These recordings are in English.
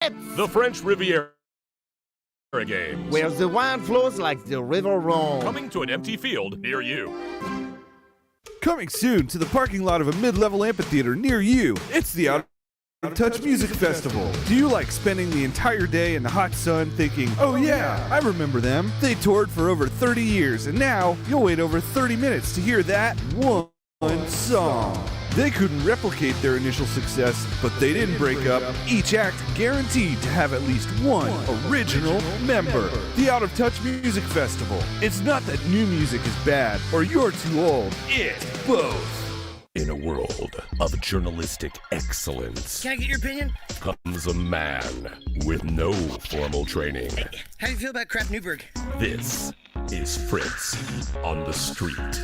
The French Riviera Games. Where the wine flows like the river Rhone. Coming to an empty field near you. Coming soon to the parking lot of a mid-level amphitheater near you. It's the Out of Touch Music Festival. Do you like spending the entire day in the hot sun thinking, oh yeah, I remember them. They toured for over 30 years and now you'll wait over 30 minutes to hear that one song. They couldn't replicate their initial success, but they didn't break up. Each act guaranteed to have at least one original member. The Out of Touch Music Festival. It's not that new music is bad or you're too old. It's both. In a world of journalistic excellence, Can I get your opinion? comes a man with no formal training. How do you feel about Kraft Newberg? This is Fritz on the Street.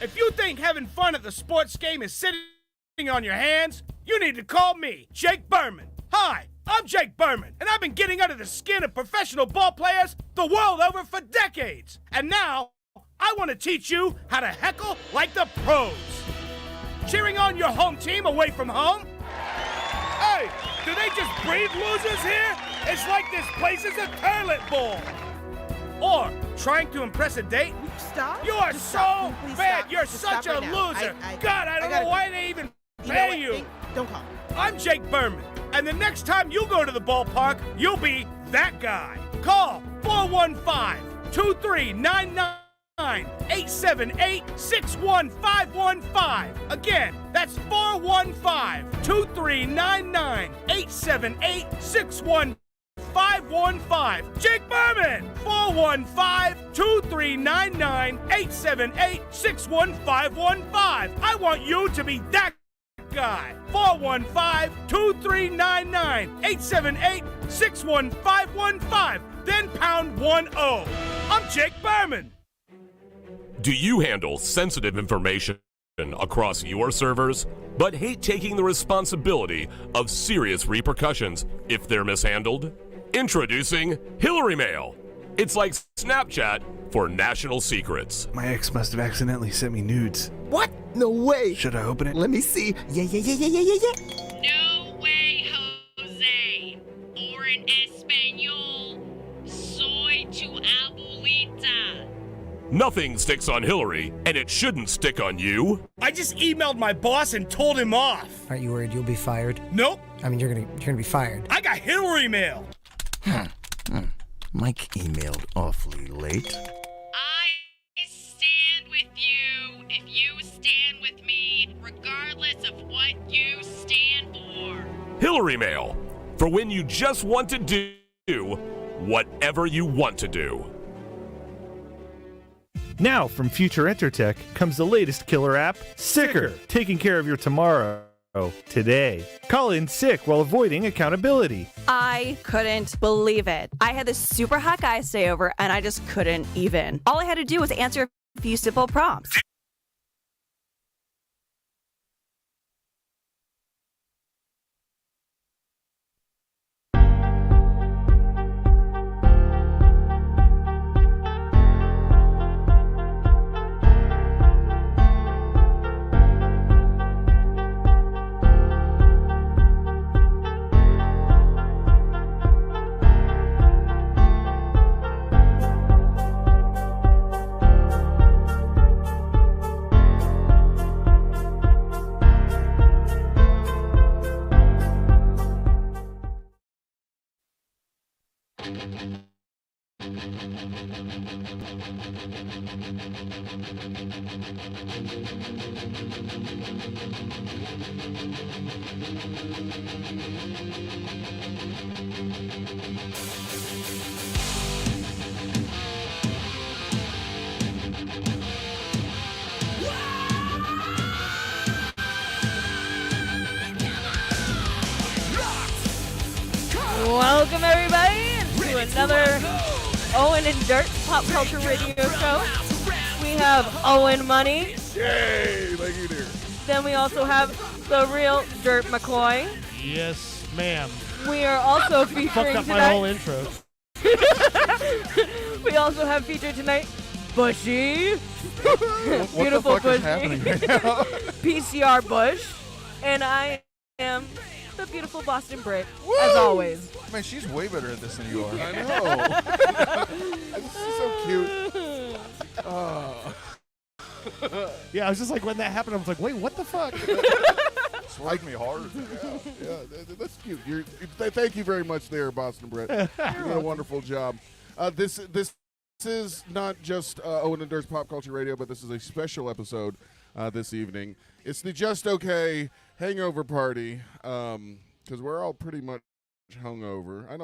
If you think having fun at the sports game is sitting on your hands, you need to call me, Jake Berman. Hi, I'm Jake Berman, and I've been getting under the skin of professional ball players the world over for decades. And now, I want to teach you how to heckle like the pros. Cheering on your home team away from home? Hey, do they just breed losers here? It's like this place is a toilet bowl. Or trying to impress a date? Stop. You are Just so stop. Please bad. stop. You're Just such stop a right now. loser. I God, I don't know why they even pay you. Don't call. I'm Jake Berman, and the next time you go to the ballpark, you'll be that guy. Call 415-239-878-61515. Again, that's 415-239-878-61515. 515. Jake Berman. 415-2399-878-61515. I want you to be that guy. 415-2399-878-61515. Then pound 10. I'm Jake Berman. Do you handle sensitive information across your servers, but hate taking the responsibility of serious repercussions if they're mishandled? Introducing Hillary Mail. It's like Snapchat for national secrets. My ex must have accidentally sent me nudes. What? No way. Should I open it? Let me see. Yeah. No way, Jose. Or en español, soy tu abuelita. Nothing sticks on Hillary, and it shouldn't stick on you. I just emailed my boss and told him off. Aren't you worried you'll be fired? Nope. I mean, you're gonna be fired. I got Hillary Mail. Mike emailed awfully late. I stand with you if you stand with me, regardless of what you stand for. Hillary Mail, for when you just want to do whatever you want to do. Now, from Future Entertech comes the latest killer app, Sicker, taking care of your tomorrow today. Call in sick while avoiding accountability. I couldn't believe it. I had this super hot guy stay over, and I just couldn't even. All I had to do was answer a few simple prompts. Welcome everybody to another Owen and Dirt Pop Culture Radio Show. We have Owen Money. Yay! Thank you, dear. Then we also have the real Dirt McCoy. Yes, ma'am. We are also featuring Fucked up my tonight. whole intro. We also have featured tonight Bushy. What Beautiful the fuck Bushy. is happening right now? PCR Bush. And I am the beautiful Boston Brit, as always. Man, she's way better at this than you are. I know. This is so cute. Oh. Yeah, I was just like, when that happened, I was like, wait, what the fuck? Swiped me hard. Yeah, that's cute. Thank you very much there, Boston Brett. You did a wonderful job. This is not just Owen and Dirt's Pop Culture Radio, but this is a special episode this evening. It's the Just Okay Hangover Party, because we're all pretty much hungover. I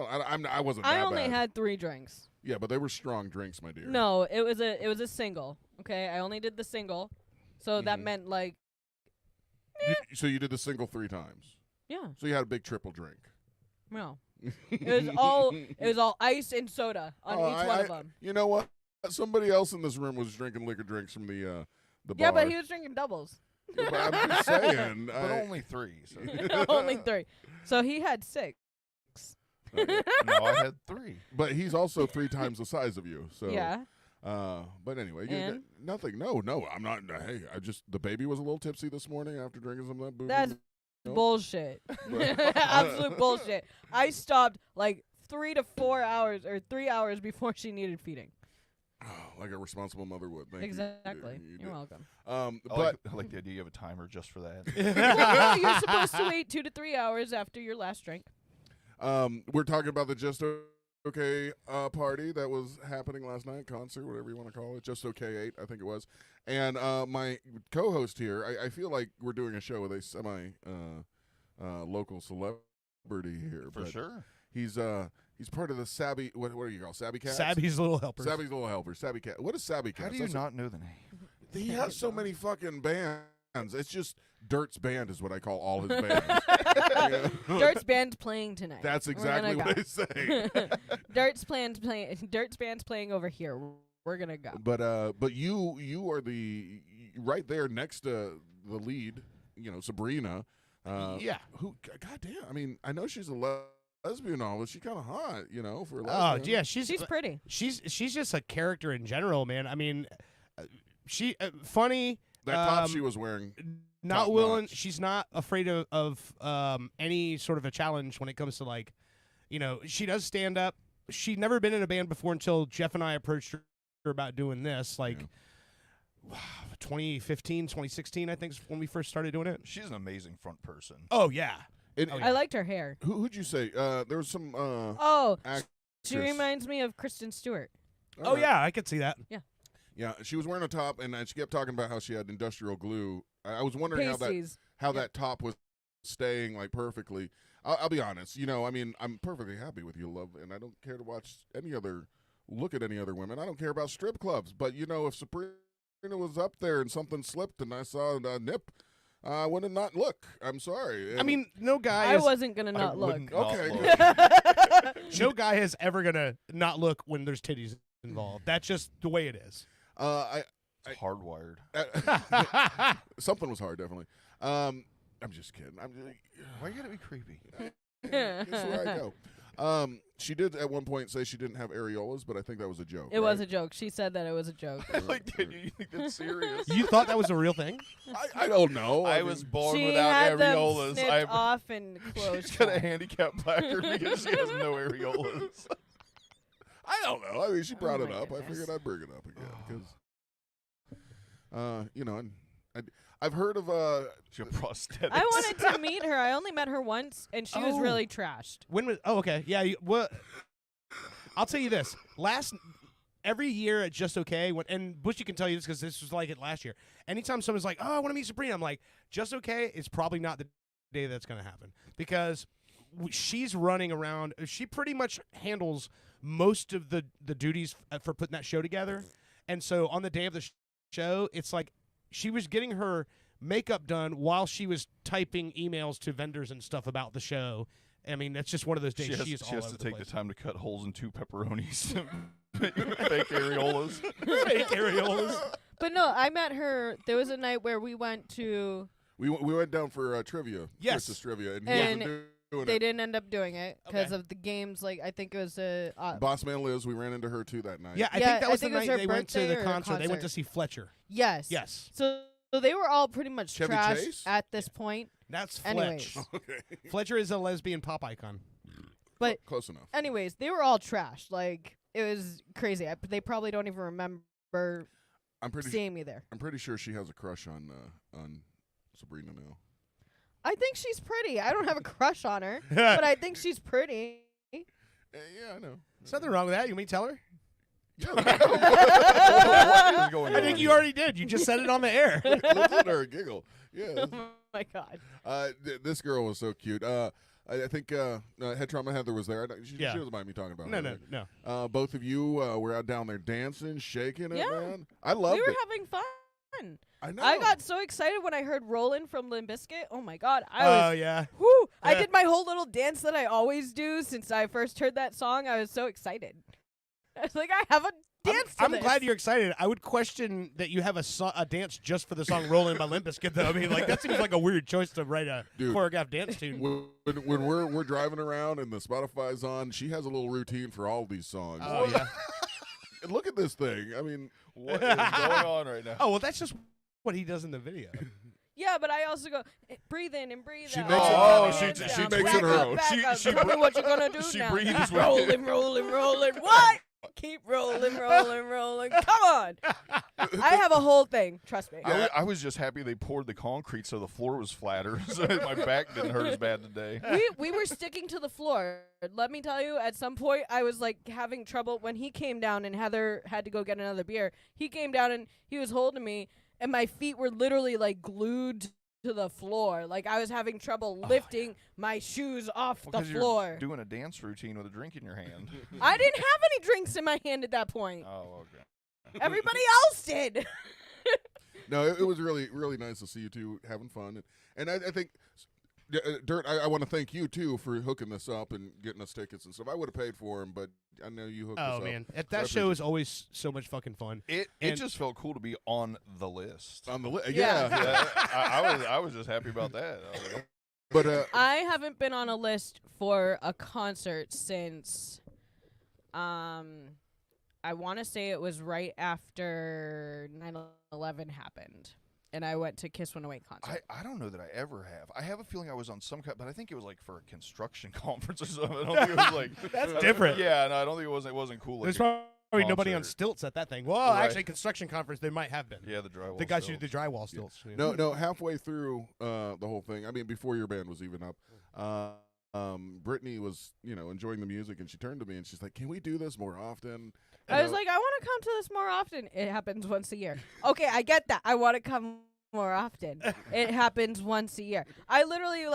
wasn't that I only bad. had 3 drinks. Yeah, but they were strong drinks, my dear. No, it was a single. Okay, I only did the single, so that meant like So you did the single 3 times. yeah, So you had a big triple drink. no. It was all ice and soda on each one of them. You know what? Somebody else in this room was drinking liquor drinks from the bar. Yeah, but he was drinking doubles. But I'm just saying. But only 3. So. Only 3. So he had 6. No, I had 3. But he's also 3 times the size of you. So Yeah. But anyway, And? nothing. No, I'm not. Hey, the baby was a little tipsy this morning after drinking some of that booze. That's No. bullshit. Absolute bullshit. I stopped like 3 to 4 hours or 3 hours before she needed feeding. Like a responsible mother would. Thank Exactly. You You're welcome. But I like the idea you have a timer just for that. Well, no, you're supposed to wait 2 to 3 hours after your last drink. we're talking about the Just Okay party that was happening last night, concert, whatever you want to call it, Just Okay 8, I think it was. And my co-host here, I feel like we're doing a show with a semi-local celebrity here. For sure. He's part of the Sabby, what do you call Sabby Cats? Sabby's Little Helpers. Sabby's Little Helpers, Sabby Cat. What is Sabby Cats? How do you not know the name? He has so many fucking bands. It's just Dirt's Band is what I call all his bands. Dirt's band's playing tonight. That's We're exactly gonna what go. I say. Dirt's band's playing over here. We're gonna go. But you are the right there next to the lead. Sabrina. Yeah. Who? Goddamn. I mean, I know she's a lesbian novelist. She's kind of hot. For a Oh, lesbian. yeah, She's pretty. She's just a character in general, man. I mean, she funny. That top she was wearing. Not top willing. notch. She's not afraid of any sort of a challenge when it comes to she does stand up. She'd never been in a band before until Jeff and I approached her about doing this. 2015, 2016, I think is when we first started doing it. She's an amazing front person. Oh yeah. I liked her hair. Who'd you say? There was some. She actress. reminds me of Kristen Stewart. Oh yeah, I could see that. Yeah, she was wearing a top, and she kept talking about how she had industrial glue. I was wondering Pasties. how that top was staying perfectly. I'll be honest. I'm perfectly happy with you, love, and I don't care to watch any other look at any other women. I don't care about strip clubs. But, you know, if Sabrina was up there and something slipped and I saw a nip, I wouldn't not look. I'm sorry. I mean, no guy I is... wasn't gonna not look. Okay. No guy is ever going to not look when there's titties involved. That's just the way it is. It's hardwired. Something was hard, definitely. I'm just kidding. Why you gotta be creepy? Guess where I go. She did at one point say she didn't have areolas, but I think that was a joke. It was a joke. She said that it was a joke. Like, dude, you think that's serious? You thought that was a real thing? I don't know. I was born She without had them areolas. snipped off and closed. She's got a handicap placard because she has no areolas. I don't know. I mean, she brought Oh it my up. I goodness. figured I'd bring it up again because, you know, I've heard of She had prosthetics. I wanted to meet her. I only met her once, and she was really trashed. When was? Oh, okay. Yeah. I'll tell you this. Every year at Just Okay, and Bushy can tell you this because this was like it last year. Anytime someone's like, "Oh, I want to meet Sabrina," I'm like, "Just Okay" is probably not the day that's going to happen because she's running around. She pretty much handles most of the duties for putting that show together, and so on the day of the show, it's like she was getting her makeup done while she was typing emails to vendors and stuff about the show. I mean, that's just one of those days. She has to take the time to cut holes in 2 pepperonis. Fake areolas. Fake areolas. But no, I met her. There was a night where we went to. we went down for trivia. Yes. Chris's trivia, and he And wasn't doing they it. didn't end up doing it because Okay. of the games. Like I think it was a. Boss Man Liz, we ran into her too that night. Yeah, I Yeah, think that I was think the it was night her they went to birthday the or a concert. They went to concert. see Fletcher. Yes. Yes. So they were all pretty much Chevy trashed Chase? at this point. That's Anyways. Fletch. Okay. Fletcher is a lesbian pop icon. But Close enough. anyways, they were all trashed. Like it was crazy. They probably don't even remember I'm pretty. seeing me there. I'm pretty sure she has a crush on Sabrina now. I think she's pretty. I don't have a crush on her, but I think she's pretty. Yeah, I know. There's nothing wrong with that. You want me to tell her? Yeah. What is going I on think you here? already did. You just said it on the air. Listen to her giggle. Yeah. Oh my god. This girl was so cute. I think Head Trauma Heather was there. She Yeah. doesn't mind me talking about No, her. no, no. Both of you were out down there dancing, shaking it, Yeah. man. I loved We were it. having fun. I know. I got so excited when I heard Rollin' from Limp Bizkit. Oh my god. I Oh, was yeah. whoo! I Yeah. did my whole little dance that I always do since I first heard that song. I was so excited. I was like, I have a dance to I'm this. glad you're excited. I would question that you have a dance just for the song "Rolling" by Limp Bizkit, though. I mean, like that seems like a weird choice to write a Dude. choreographed dance tune. When we're driving around and the Spotify's on, she has a little routine for all these songs. Oh yeah. And look at this thing. I mean, What is going on right now? Oh well, that's just what he does in the video. Yeah, but I also go breathe in and breathe She out. makes it- Oh, Up she- and she down, makes back it her up, own. back She- up. she Tell me br- what you're gonna do she now. breathes Keep with rolling, rolling, rolling. What? Keep rolling, rolling, rolling. Come on. I have a whole thing. Trust me. I was just happy they poured the concrete so the floor was flatter, so my back didn't hurt as bad today. We were sticking to the floor. Let me tell you, at some point I was like having trouble when he came down and Heather had to go get another beer. He came down and he was holding me and my feet were literally like glued to the floor. Like I was having trouble lifting my shoes off the 'Cause floor. You're doing a dance routine with a drink in your hand. I didn't have any drinks in my hand at that point. Oh, okay. Everybody else did. no, it was really, really nice to see you two having fun. And I think, Dirt, I want to thank you, too, for hooking this up and getting us tickets and stuff. I would have paid for them, but I know you hooked us up. Oh man, So I that show appreciate is always so much fucking fun. It And- just felt cool to be on the list. On the list. Yeah. Yeah. I was just happy about that. I was like, But I haven't been on a list for a concert since I want to say it was right after 9/11 happened. And I went to Kiss 108 concert. I don't know that I ever have. I have a feeling I was on some kind, but I think it was like for a construction conference or something. I don't think it was like That's different. Yeah, no, I don't think it wasn't cool. Like There's a probably nobody on concert. stilts at that thing. Well, Right. actually, construction conference they might have been. Yeah, the drywall. The guys who stills. did the drywall stilts. Yeah. no, halfway through the whole thing, I mean, before your band was even up, Brittany was, enjoying the music, and she turned to me and she's like, "Can we do this more often?" I was like, I want to come to this more often. It happens once a year. Okay, I get that. I want to come more often. It happens once a year. I literally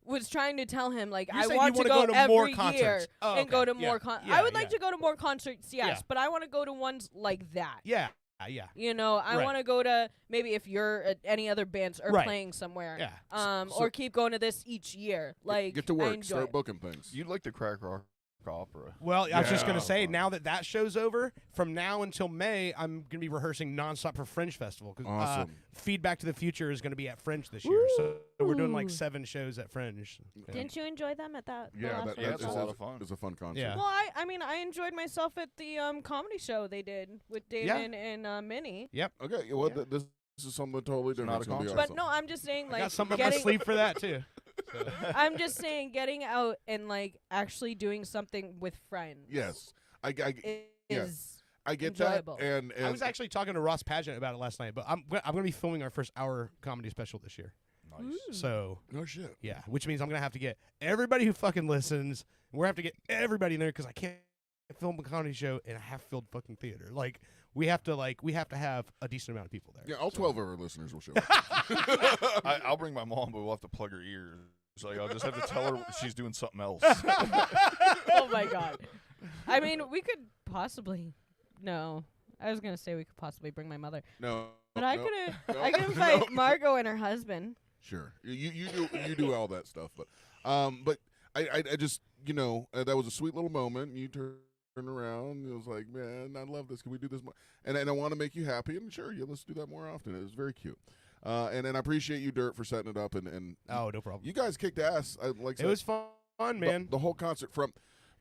was trying to tell him like You're I saying want you to wanna go go to more every concerts. year Oh, and go okay. to more Yeah. I would Yeah, like to go to more concerts, yes, Yeah. but I want to go to ones like that. Yeah. Yeah. You know, I Right. want to go to maybe if you're at any other bands are Right. playing somewhere. Yeah. Or keep going to this each year. Like Get to I work. enjoy Start it. booking things. You'd like the Crack Rock Opera. Well, I was just going Yeah. to say, now that show's over, from now until May, I'm going to be rehearsing nonstop for Fringe Festival. 'Cause, Awesome. Feedback to the Future is going to be at Fringe this year. So we're doing like 7 shows at Fringe. Didn't you enjoy them at that? the Yeah, last that, one? that's a lot of fun. It's a fun concert. Yeah. Well, I mean, I enjoyed myself at the comedy show they did with Damon and Minnie. Yep. Okay, well, this is something totally different. not a It's gonna be concert. But awesome. no, I'm just saying, I like, got something up my getting. sleeve for that, too. I'm just saying, getting out and like actually doing something with friends. Yes, I is I get enjoyable. that, and I was actually talking to Ross Pageant about it last night, but I'm going to be filming our first hour comedy special this year. Nice. So, no shit. yeah, which means I'm going to have to get everybody who fucking listens. We're going to have to get everybody in there because I can't film a comedy show in a half-filled fucking theater. Like, we have to have a decent amount of people there. Yeah, all 12 of our listeners will show up. I'll bring my mom, but we'll have to plug her ears. So I'll just have to tell her she's doing something else. Oh my god. I mean, we could possibly. No, I was gonna say we could possibly bring my mother, No, but I no, could. no, I could invite no. Margot and her husband. Sure, you do all that stuff, but I just that was a sweet little moment. You turned around, it was like, man, I love this. Can we do this more? And I want to make you happy, and sure, yeah, let's do that more often. It was very cute. And I appreciate you, Dirt, for setting it up. And Oh, no problem. you guys kicked ass. It was fun, man. The whole concert from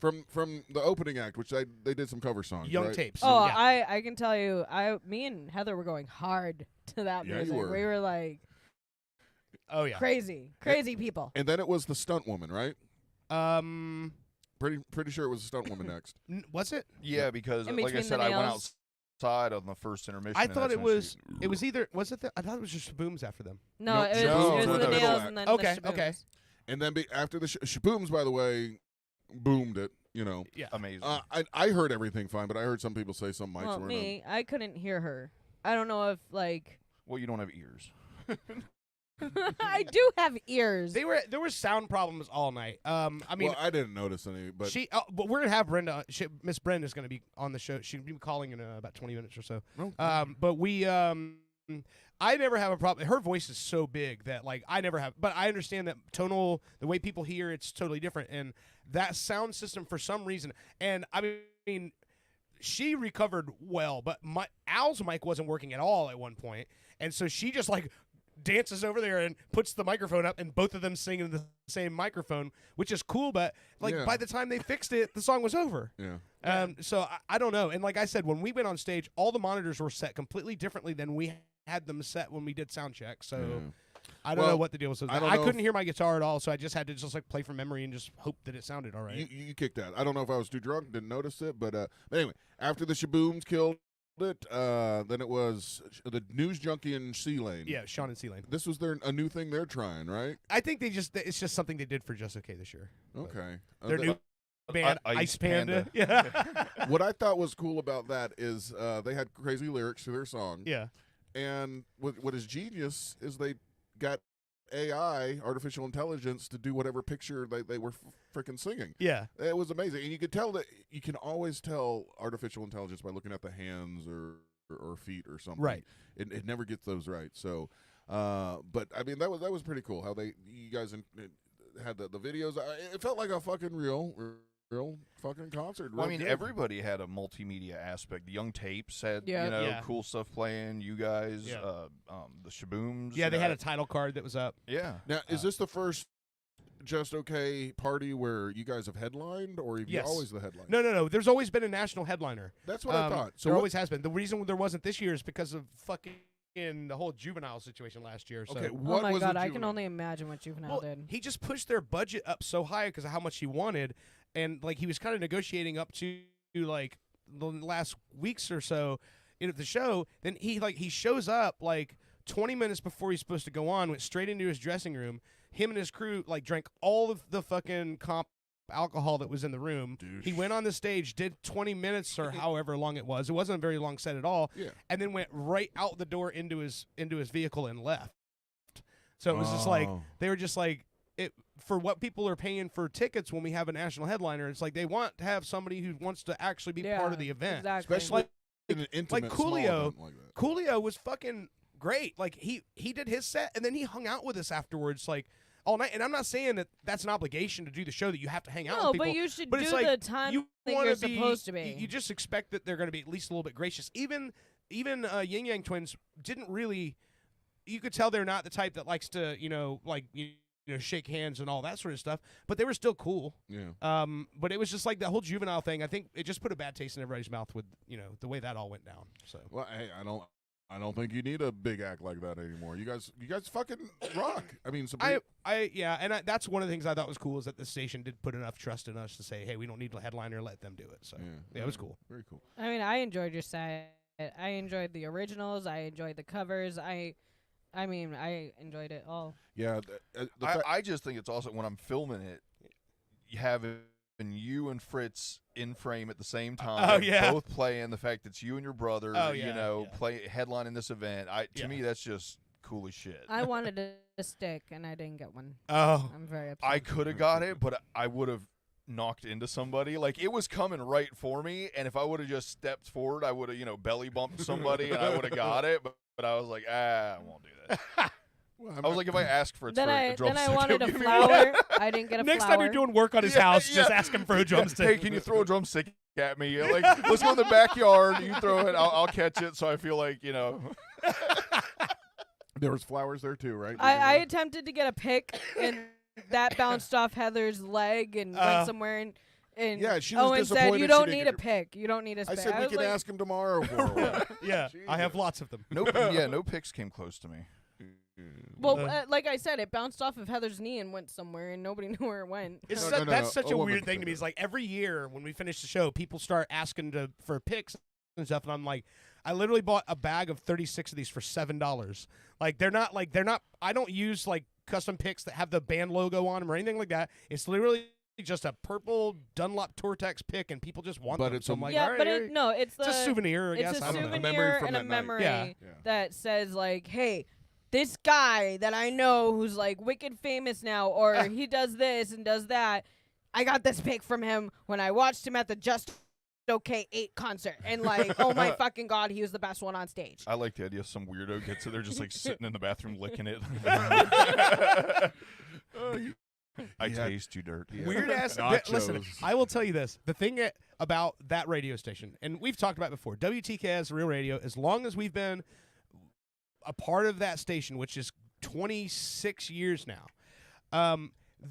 the opening act, which they did some cover songs. Young right? Tapes. Oh, yeah. I can tell you, me and Heather were going hard to that Yeah, you music. were. We were like Oh, yeah. crazy people. And then it was the stunt woman, right? Um, Pretty sure it was the stunt woman next. was it? Yeah, because In like I between said, the I went nails. outside on the first intermission. I and thought that's it when was. It was either. Was it? I thought it was just Booms after them. No, No, it was, Shaboom's it was was the the middle nails act. and then Okay, the okay. Shabooms. And then after the Shabooms, by the way, boomed it. Yeah. amazing. I heard everything fine, but I heard some people say some mics Well, weren't me, I couldn't hear her. I don't know if like well, you don't have ears. I do have ears. There were sound problems all night. I mean, well, I didn't notice any, but but we're gonna have Brenda. Miss Brenda's gonna be on the show. She'll be calling in about 20 minutes or so. Oh. But we, I never have a problem. Her voice is so big that like I never have. But I understand that tonal, the way people hear, it's totally different. And that sound system, for some reason, and I mean, she recovered well, but Al's mic wasn't working at all at one point, and so she just like dances over there and puts the microphone up, and both of them sing in the same microphone, which is cool. But like Yeah. by the time they fixed it, the song was over. yeah. So I don't know. And like I said, when we went on stage, all the monitors were set completely differently than we had them set when we did sound check. So Yeah. I don't know Well, what the deal was. I don't I know couldn't if- hear my guitar at all, so I just had to just like play from memory and just hope that it sounded all right. You kicked that. I don't know if I was too drunk, didn't notice it, but anyway, after the Shabooms killed it, then it was the News Junkie and C-Lane. Yeah, Sean and C-Lane. This was a new thing they're trying, right? I think it's just something they did for Just Okay this year. Okay. Their new band, Ice Panda. Panda. Yeah. What I thought was cool about that is they had crazy lyrics to their song. Yeah. And what is genius is they got AI, artificial intelligence, to do whatever picture they were freaking singing. Yeah. It was amazing. And you could tell that you can always tell artificial intelligence by looking at the hands or feet or something. Right. It never gets those right. So, but I mean, that was pretty cool how you guys had the videos. It felt like a fucking real fucking concert. Well, I Real mean, good. everybody had a multimedia aspect. The Young Tapes had, Yeah. Yeah. cool stuff playing. You guys, Yeah. the Shabooms. Yeah, they had a title card that was up. Yeah. Now, is this the first Just Okay party where you guys have headlined, or have Yes. you always the headline? No. There's always been a national headliner. That's what I thought. So there what- always has been. The reason there wasn't this year is because of fucking the whole Juvenile situation last year. So. Okay, Oh what my was god, the I can Juvenile? only imagine what Juvenile Well, did. he just pushed their budget up so high because of how much he wanted, and like he was kind of negotiating up to like the last weeks or so at the show. Then he shows up like 20 minutes before he's supposed to go on, went straight into his dressing room. Him and his crew like drank all of the fucking comp alcohol that was in the room. Douche. He went on the stage, did 20 minutes or however long it was. It wasn't a very long set at all. Yeah. And then went right out the door into his vehicle and left. So it was just like Oh. they were just like for what people are paying for tickets when we have a national headliner. It's like they want to have somebody who wants to actually be part of the event, exactly. Especially in an intimate, small event like that. Coolio was fucking great. Like he did his set and then he hung out with us afterwards, like all night. And I'm not saying that that's an obligation to do the show, that you have to hang out with people. but you should but do it's like, the time you that wanna you're supposed to be. You just expect that they're going to be at least a little bit gracious. Even Yin Yang Twins didn't really. You could tell they're not the type that likes to, shake hands and all that sort of stuff. But they were still cool. Yeah. But it was just like the whole juvenile thing. I think it just put a bad taste in everybody's mouth with the way that all went down. So. Well, hey, I don't think you need a big act like that anymore. You guys fucking rock. I mean, that's one of the things I thought was cool is that the station did put enough trust in us to say, hey, we don't need a headliner, let them do it. So yeah, it was cool. Very cool. I mean, I enjoyed your set. I enjoyed the originals. I enjoyed the covers. I enjoyed it all. Yeah. I just think it's awesome when I'm filming it, you have you and Fritz in frame at the same time. Both playing the fact that it's you and your brother, play headlining this event. To me, that's just cool as shit. I wanted a stick, and I didn't get one. Oh. I'm very upset. I could have got it, but I would have knocked into somebody. Like, it was coming right for me, and if I would have just stepped forward, I would have, belly bumped somebody, and I would have got it. But I was like, I won't do that. I was like, if I ask for a drumstick, then I wanted a flower. I didn't get a Next flower. time you're doing work on his house, just ask him for a drumstick. Hey, can you throw a drumstick at me? Like, let's go in the backyard. You throw it. I'll catch it. So I feel like, There was flowers there too, right? I attempted to get a pick, and that bounced off Heather's leg and went somewhere. And yeah, she was Owen said, "You don't need a pick. You don't need a pick." I said we can ask him tomorrow for one. Yeah, I have lots of them. No picks came close to me. Well, like I said, it bounced off of Heather's knee and went somewhere, and nobody knew where it went. That's such a weird thing to me. It's like every year when we finish the show, people start asking for picks and stuff, and I'm like, I literally bought a bag of 36 of these for $7. Like they're not. I don't use like custom picks that have the band logo on them or anything like that. It's literally just a purple Dunlop Tortex pick, and people just want them. It's so I'm like, yeah, right, but it's a souvenir. I guess. It's a I don't know. souvenir and a memory that says like, hey, this guy that I know who's like wicked famous now, or he does this and does that. I got this pick from him when I watched him at the Just Okay 8 concert, and like, oh my fucking god, he was the best one on stage. I like the idea some weirdo gets it. They're just like sitting in the bathroom licking it. I taste you dirt. Weird ass. Listen, I will tell you this: the thing about that radio station, and we've talked about it before, WTKS Real Radio. As long as we've been a part of that station, which is 26 years now,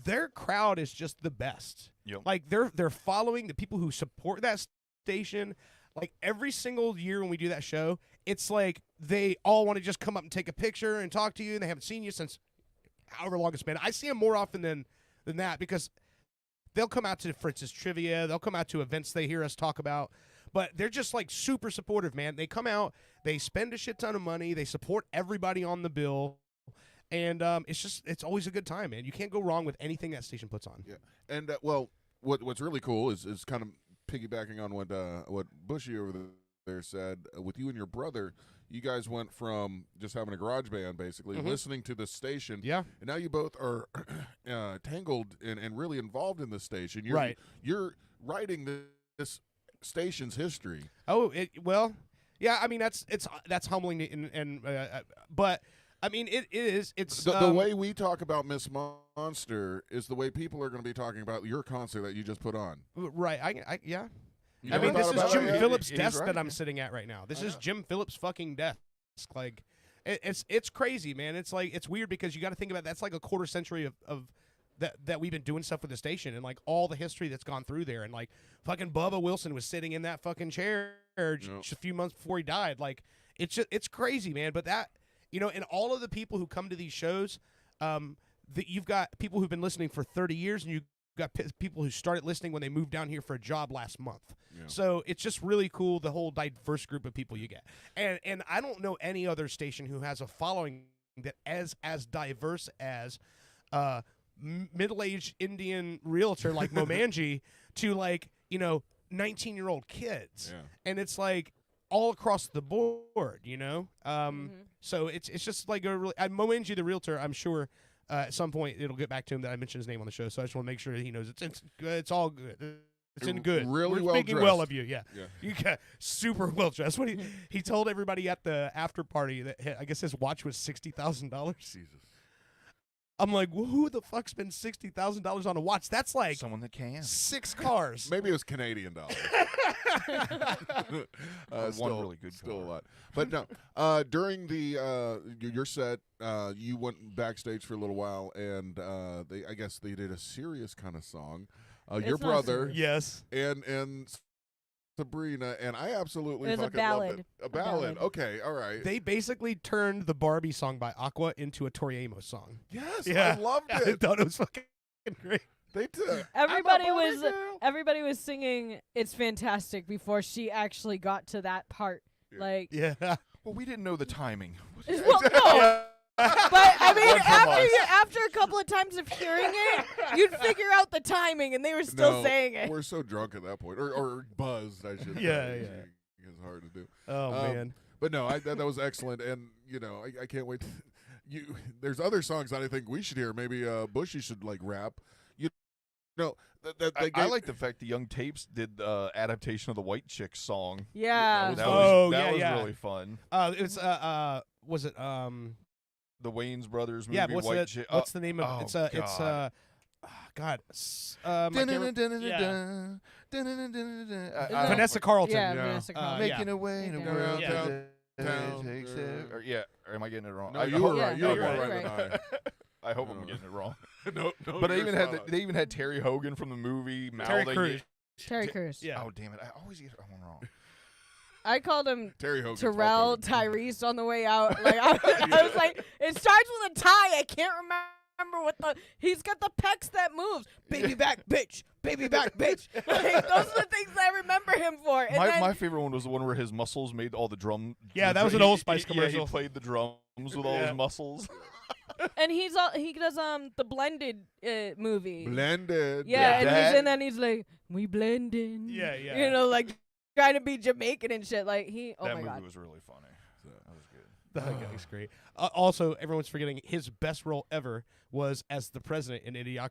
their crowd is just the best. Yep. Like they're following the people who support that station. Like every single year when we do that show, it's like they all want to just come up and take a picture and talk to you, and they haven't seen you since however long it's been. I see them more often than that because they'll come out to Fritz's trivia, they'll come out to events they hear us talk about, but they're just like super supportive, man. They come out, they spend a shit ton of money, they support everybody on the bill, and it's always a good time, man. You can't go wrong with anything that station puts on. Yeah, and what's really cool is kind of piggybacking on what Bushy over there said. With you and your brother, you guys went from just having a garage band, basically, listening to the station. Yeah. And now you both are tangled and really involved in the station. You're writing this station's history. Oh, well, yeah. I mean, that's humbling, but I mean, it is. It's the way we talk about Miss Monster is the way people are going to be talking about your concert that you just put on. Right. Yeah. You I mean, this is Jim Phillips' He's desk right. that I'm sitting at right now. This is Jim Phillips' fucking desk. Like, it's crazy, man. It's like, it's weird because you got to think about that's like a quarter century of that we've been doing stuff with the station and like all the history that's gone through there. And like fucking Bubba Wilson was sitting in that fucking chair just a few months before he died. Like, it's crazy, man. But that, and all of the people who come to these shows, that you've got people who've been listening for 30 years and you've got people who started listening when they moved down here for a job last month. Yeah. So it's just really cool, the whole diverse group of people you get. And I don't know any other station who has a following that as diverse as middle-aged Indian realtor like Momanji to like, 19-year-old kids. Yeah. And it's like all across the board, So it's just like a really Momanji the realtor, I'm sure at some point it'll get back to him that I mentioned his name on the show. So I just want to make sure that he knows it's all good. It's in good. Really We're well speaking dressed. well of you. Yeah. Yeah. You got super well dressed. What he told everybody at the after party that I guess his watch was $60,000. Jesus. I'm like, well, who the fuck spends $60,000 on a watch? That's like Someone that can. 6 cars. Maybe it was Canadian dollars. One Still, really good still car. a lot. But no, during the your set, you went backstage for a little while, and I guess they did a serious kind of song. Your It's not brother, Yes. and Sabrina, and I absolutely It was a fucking loved ballad. it. A A ballad. ballad. Okay, all right. They basically turned the Barbie song by Aqua into a Tori Amos song. Yes, Yeah. I loved I it. thought it was fucking great. They did. Everybody was singing "It's Fantastic" before she actually got to that part. Like, Yeah. Well, we didn't know the timing. well, no. But I mean, One from us. after a couple of times of hearing it, you'd figure out the timing, and they were still No, saying it. We're so drunk at that point, or buzzed, I should Yeah, say. yeah. It's hard to do. Oh man. But no, that was excellent, and I can't wait. There's other songs that I think we should hear. Maybe Bushy should like rap. I like the fact the Young Tapes did adaptation of the White Chicks song. Yeah. That Oh, was yeah. really fun. It's was it The Wayans Brothers movie. yeah, what's White that? Chick. What's the name of oh, it's God. God. I can't remember- yeah. I- Vanessa Carlton. Yeah, Yeah. Vanessa Carlton. Making a way to Making go a around way. town. Town. Or am I getting it wrong? No, you were Yeah, right. You no, were you're more right, right you're than I. I hope I'm getting it wrong. no, But you're spot on. they even had Terry Hogan from the movie Terry mouthing Crews. it. Terry Crews. Yeah. Oh damn it! I always get that one wrong. I called him Terry Hogan. Terrell Tyrese on the way out. Like I was like, it starts with a tie. I can't remember what he's got the pecs that moves. Baby back bitch. Baby back bitch. Like, those are the things I remember him for. And then, My favorite one was the one where his muscles made all the drum. Yeah, that was an he- Old Spice he- commercial. Yeah, he played the drums with all Yeah. his muscles. and he does the blended movie. Blended. Yeah, and Dad. he's in that and he's like, we blend in. Yeah, yeah. You know, like trying to be Jamaican and shit. Like oh that my movie god. was really funny. That was good. That guy's great. Also, everyone's forgetting his best role ever was as the president in Idiocracy.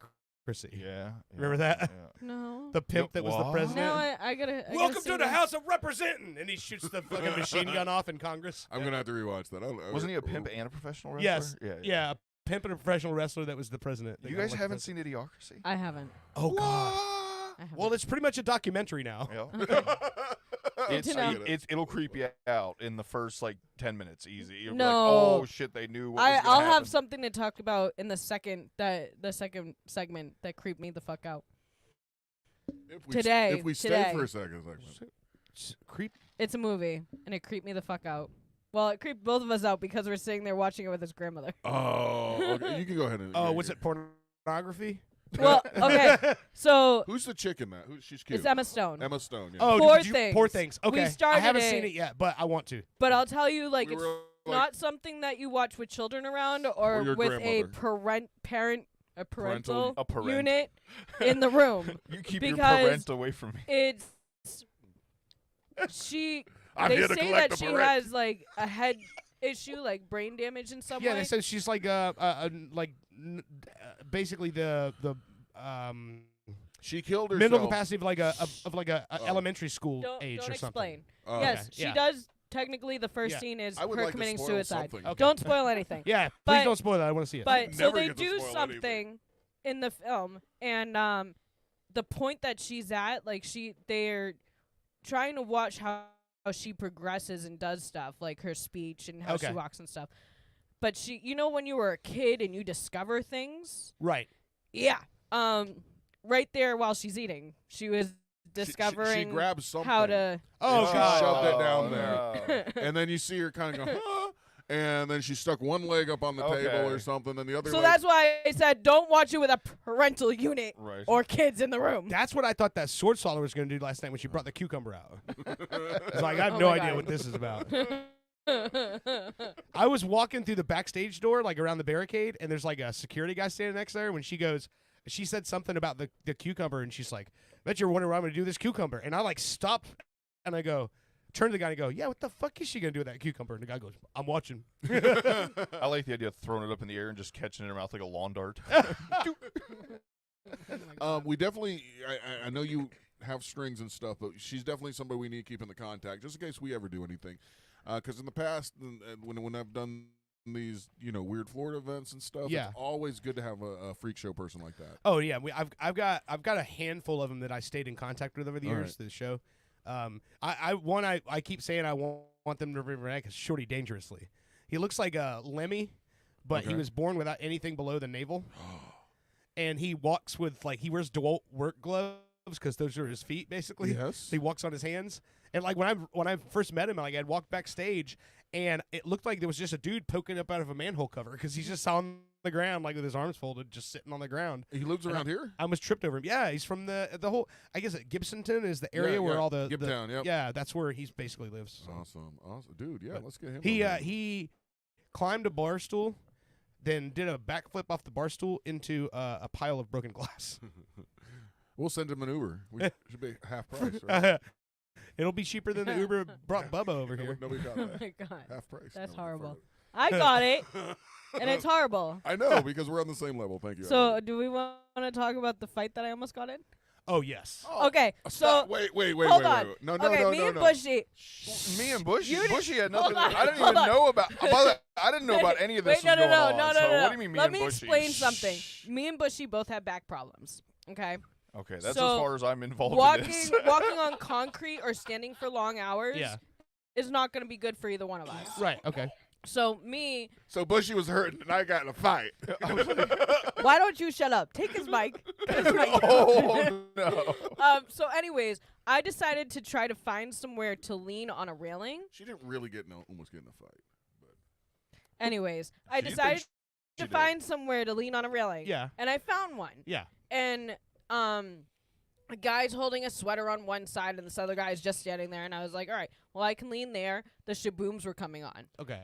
Yeah. Remember that? Yeah. No. The pimp that was the What? president. Now I gotta. I Welcome gotta to see the this. House of Representing, and he shoots the fucking machine gun off in Congress. I'm gonna have to rewatch that. Wasn't he a pimp and a professional wrestler? Yes. Yeah. Yeah. A pimp and a professional wrestler that was the president. You guys haven't seen Idiocracy? I haven't. Oh God. I haven't. Well, it's pretty much a documentary now. Yeah. Good to know. It'll creep you out in the first like 10 minutes easy. You'll be No. like, oh shit, they knew what was gonna I'll happen. have something to talk about in the second segment that creeped me the fuck out. Today. If we stay Today. for a second. Creep. It's a movie and it creeped me the fuck out. Well, it creeped both of us out because we're sitting there watching it with his grandmother. Oh, okay. You can go ahead and. Oh, was it pornography? Well, okay. So Who's the chick in that? She's cute. it's Emma Stone. Emma Stone. Yeah. Oh, Poor did you, Things. Poor Things. We Okay. I started haven't it. seen it yet, but I want to. But I'll tell you, like, We it's were, like- not something that you watch with children around or your with a grandmother. parental A parent. unit in the room. You keep your because parent away from me. It's she. I'm they here to say collect that the she parent. has like a head issue, like brain damage in some Yeah, way. they said she's like basically the She killed herself. mental capacity of like a elementary school don't age don't or something. explain. Oh, Yes, okay. she Yeah. does. Technically, the first Yeah. scene is I would her like to committing spoil suicide. something. Okay. Don't spoil anything. Yeah, please But- don't spoil that. I want to see it. But so Never they get to do spoil something in the film, and the point that she's at, like they're trying to watch how she progresses and does stuff, like her speech and how she Okay. walks and stuff. But when you were a kid and you discover things, Right. yeah, right there while she's eating, she was discovering She grabs something. how to. Oh, she God. shoved it down no. there. And then you see her kind of go, huh? And then she stuck one leg up on the Okay. table or something, and the other So leg. that's why I said don't watch it with a parental unit Right. or kids in the room. That's what I thought that sword swallower was going to do last night when she brought the cucumber out. It's like I have Oh no my idea God. what this is about. I was walking through the backstage door, like around the barricade, and there's like a security guy standing next to her. When she said something about the cucumber, and she's like, "Bet you're wondering what I'm going to do with this cucumber." And I like stopped, and I go, turn to the guy and go, "Yeah, what the fuck is she gonna do with that cucumber?" And the guy goes, "I'm watching." I like the idea of throwing it up in the air and just catching it in her mouth like a lawn dart. We definitely. I know you have strings and stuff, but she's definitely somebody we need to keep in the contact, just in case we ever do anything. Because in the past, when I've done these weird Florida events and stuff, Yeah. it's always good to have a freak show person like that. Oh yeah, I've got a handful of them that I stayed in contact with over the All years right. to the show. I keep saying I want them to remember Shorty Dangerously. He looks like a Lemmy, but he Okay. was born without anything below the navel, and he walks with he wears DeWalt work gloves because those are his feet basically. Yes. So he walks on his hands, and like when I first met him, I'd walked backstage. And it looked like there was just a dude poking up out of a manhole cover because he's just on the ground, like with his arms folded, just sitting on the ground. He lives around here? I almost tripped over him. Yeah, he's from the whole. I guess Gibsonton is the area where all the Gibtown, yep. Yeah, that's where he basically lives. So. Awesome, dude. Yeah, let's get him. He climbed a bar stool, then did a backflip off the bar stool into a pile of broken glass. We'll send him an Uber. We should be half price, right? It'll be cheaper than the Uber brought Bubba over here. Nobody got Oh that. my god. Half price. That's No, horrible. further. I got it, and it's horrible. I know, because we're on the same level. Thank you. So, do we want to talk about the fight that I almost got in? Oh yes. Okay, Stop. so Wait. hold on. No, okay, me and no. Bushy. Me and Bushy. You Bushy had hold nothing. on, I didn't hold even on. know about. I didn't know about any of this. Wait, no, was going on, no. so what do you mean, me Let and me Bushy? explain something. Me and Bushy both have back problems. Okay. Okay, that's So, as far as I'm involved in walking this. walking on concrete or standing for long hours Yeah. is not going to be good for either one of us. Right. Okay. So me, So Bushy was hurting, and I got in a fight. why don't you shut up? Take his mic. Get his mic down. Oh no. So anyways, I decided to try to find somewhere to lean on a railing. She didn't really almost get in a fight. Anyways, I She thinks decided she to did. find somewhere to lean on a railing. Yeah. And I found one. Yeah. And a guy's holding a sweater on one side and this other guy's just standing there, and I was like, all right, well, I can lean there. The shabooms were coming on. Okay.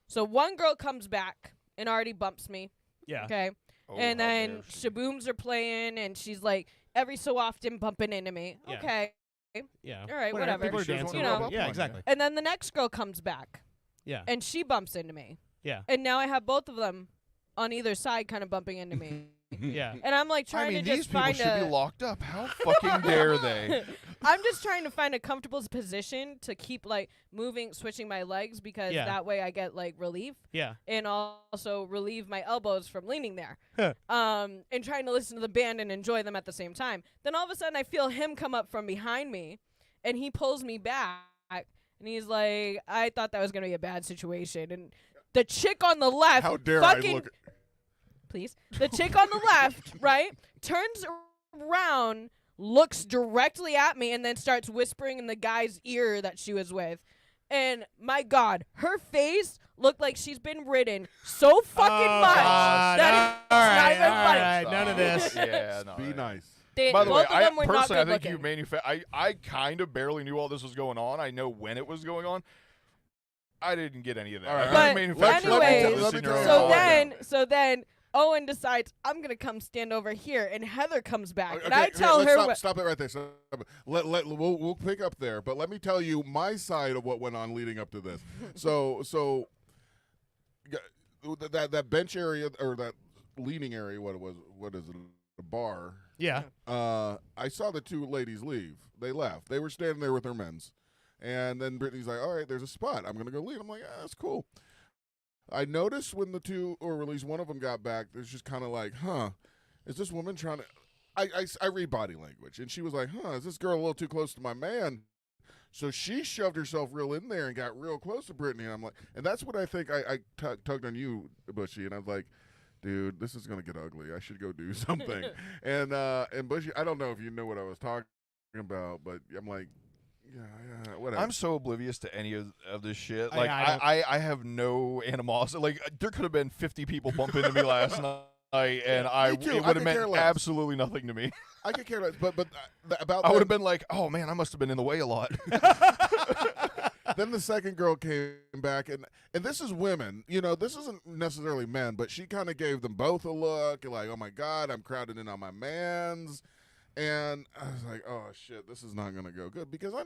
So one girl comes back and already bumps me. Yeah. Okay. Oh, And how then dare she. shabooms are playing, and she's like every so often bumping into me. Yeah. Okay. Yeah. All right, whatever. People are She was dancing. wanting to rub up Yeah. on you. Exactly. And then the next girl comes back, Yeah. and she bumps into me. Yeah. And now I have both of them on either side kind of bumping into me. Yeah. And I'm like I trying mean, to these just people find should a be locked up. How fucking dare they? I'm just trying to find a comfortable position to keep like moving, switching my legs because Yeah. that way I get like relief Yeah. and also relieve my elbows from leaning there. Huh. And trying to listen to the band and enjoy them at the same time. Then all of a sudden I feel him come up from behind me and he pulls me back and he's like, I thought that was going to be a bad situation. And the chick on the left How dare I fucking look? please. The chick on the left, right, turns around, looks directly at me, and then starts whispering in the guy's ear that she was with. And my God, her face looked like she's been ridden so fucking much that it's not even funny. All right. None of this. Yeah, no. Be nice. By the way, Both of them were not personally, I good think looking. you I kind of barely knew all this was going on. I know when it was going on. I didn't get any of that. All right. I But think manufacturers anyways, put this in your own so wallet. then Owen decides I'm gonna come stand over here, and Heather comes back, and Okay, I tell let's her stop, what. stop it right there. Stop it. We'll pick up there, but let me tell you my side of what went on leading up to this. so that bench area or that leaning area, what is it? A bar. Yeah. I saw the two ladies leave. They left. They were standing there with their men's. And then Brittany's like, all right, there's a spot. I'm going to go lead. I'm like, that's cool. I noticed when the two, or at least one of them got back, there's just kind of like, is this woman trying to, I read body language. And she was like, is this girl a little too close to my man? So she shoved herself real in there and got real close to Brittany. And I'm like, and that's what I think I tugged on you, Bushy. And I was like, dude, this is going to get ugly. I should go do something. and Bushy, I don't know if you know what I was talking about, but I'm like, yeah, whatever. I'm so oblivious to any of this shit. I- Like, I I have no animosity. Like, there could have been 50 people bump into me last night, and Me too. it I would could have care meant less. absolutely nothing to me. I could care less, but about I would have that- been like, oh man, I must have been in the way a lot. Then the second girl came back, and this is women. You know, this isn't necessarily men, but she kind of gave them both a look, like, oh my God, I'm crowded in on my mans. And I was like, oh shit, this is not going to go good because I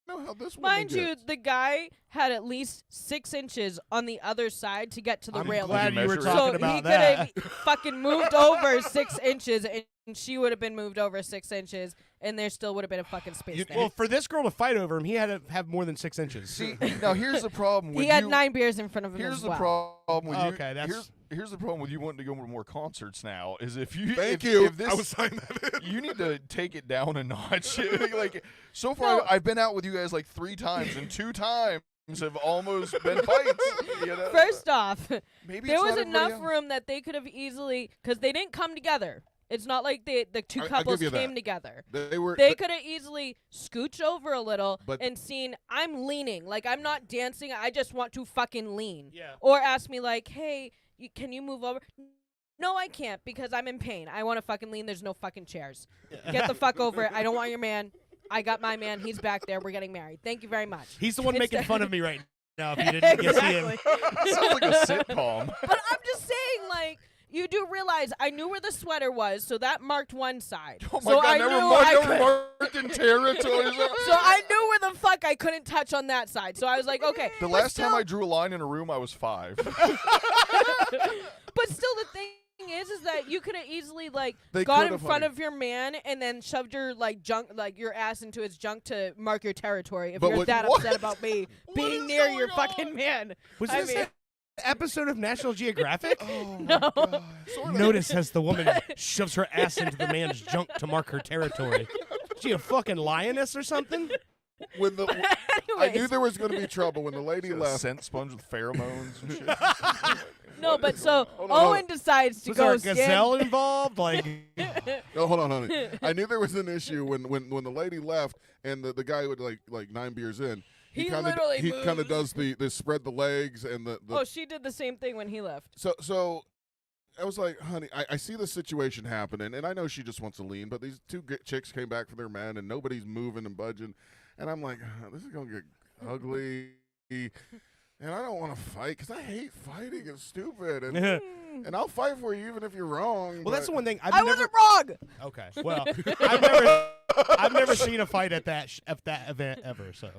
know how this Mind woman you, gets. the guy had at least 6 inches on the other side to get to the I'm railing. glad you were measure it? talking So about he could that. have fucking moved over 6 inches, and she would have been moved over 6 inches, and there still would have been a fucking space there. Well, for this girl to fight over him, he had to have more than 6 inches. See, now here's the problem with he had you. 9 beers in front of him Here's as the well. problem with you. Okay, that's- Here's the problem with you wanting to go to more concerts now is if you Thank if, you. If this, I was signing that in. You need to take it down a notch. Like so far, No. I've been out with you guys like 3 times, and 2 times have almost been fights. You know? First off, Maybe there it's was not everybody enough else. room that they could have easily, because they didn't come together. It's not like the two I'll couples give you came that. together. They were. They could have easily scooch over a little But- and seen I'm leaning. Like, I'm not dancing. I just want to fucking lean. Yeah. Or ask me, like, hey, can you move over? No, I can't because I'm in pain. I want to fucking lean. There's no fucking chairs. Get the fuck over it. I don't want your man. I got my man. He's back there. We're getting married. Thank you very much. He's the one making Instead- fun of me right now. If you didn't get to see him. Exactly. Sounds like a sitcom. But I'm just saying, like, you do realize I knew where the sweater was, so that marked one side. Oh my so God! I Never knew mind. I Never could. marked in territory. So I knew where the fuck I couldn't touch on that side. So I was like, okay. The but last time still- I drew a line in a room, I was 5. But still, the thing is that you could have easily like They got in could've, front honey. of your man and then shoved your like junk, like your ass into his junk to mark your territory. If But you're what- that what? upset about me being is near going your on? fucking man. Was I this mean- an episode of National Geographic? Oh my No. God. Notice as the woman shoves her ass into the man's junk to mark her territory. Is she a fucking lioness or something? When the I knew Anyways. there was going to be trouble when the lady Got a left. scent sponge with pheromones and shit. No, but so Hold on, hold Owen on. decides to Was there go a gazelle involved? Like, No, hold on, honey. I knew there was an issue when the lady left and the guy would like 9 beers in. He kinda, literally he kind of moves. does the spread the legs and the Oh, she did the same thing when he left. so I was like, honey, I see the situation happening, and I know she just wants to lean, but these 2 chicks came back for their men, and nobody's moving and budging, and I'm like, this is gonna get ugly, and I don't want to fight because I hate fighting. It's stupid, and I'll fight for you even if you're wrong. well, that's the one thing I wasn't wrong. Okay, well, I've never seen a fight at that event ever. So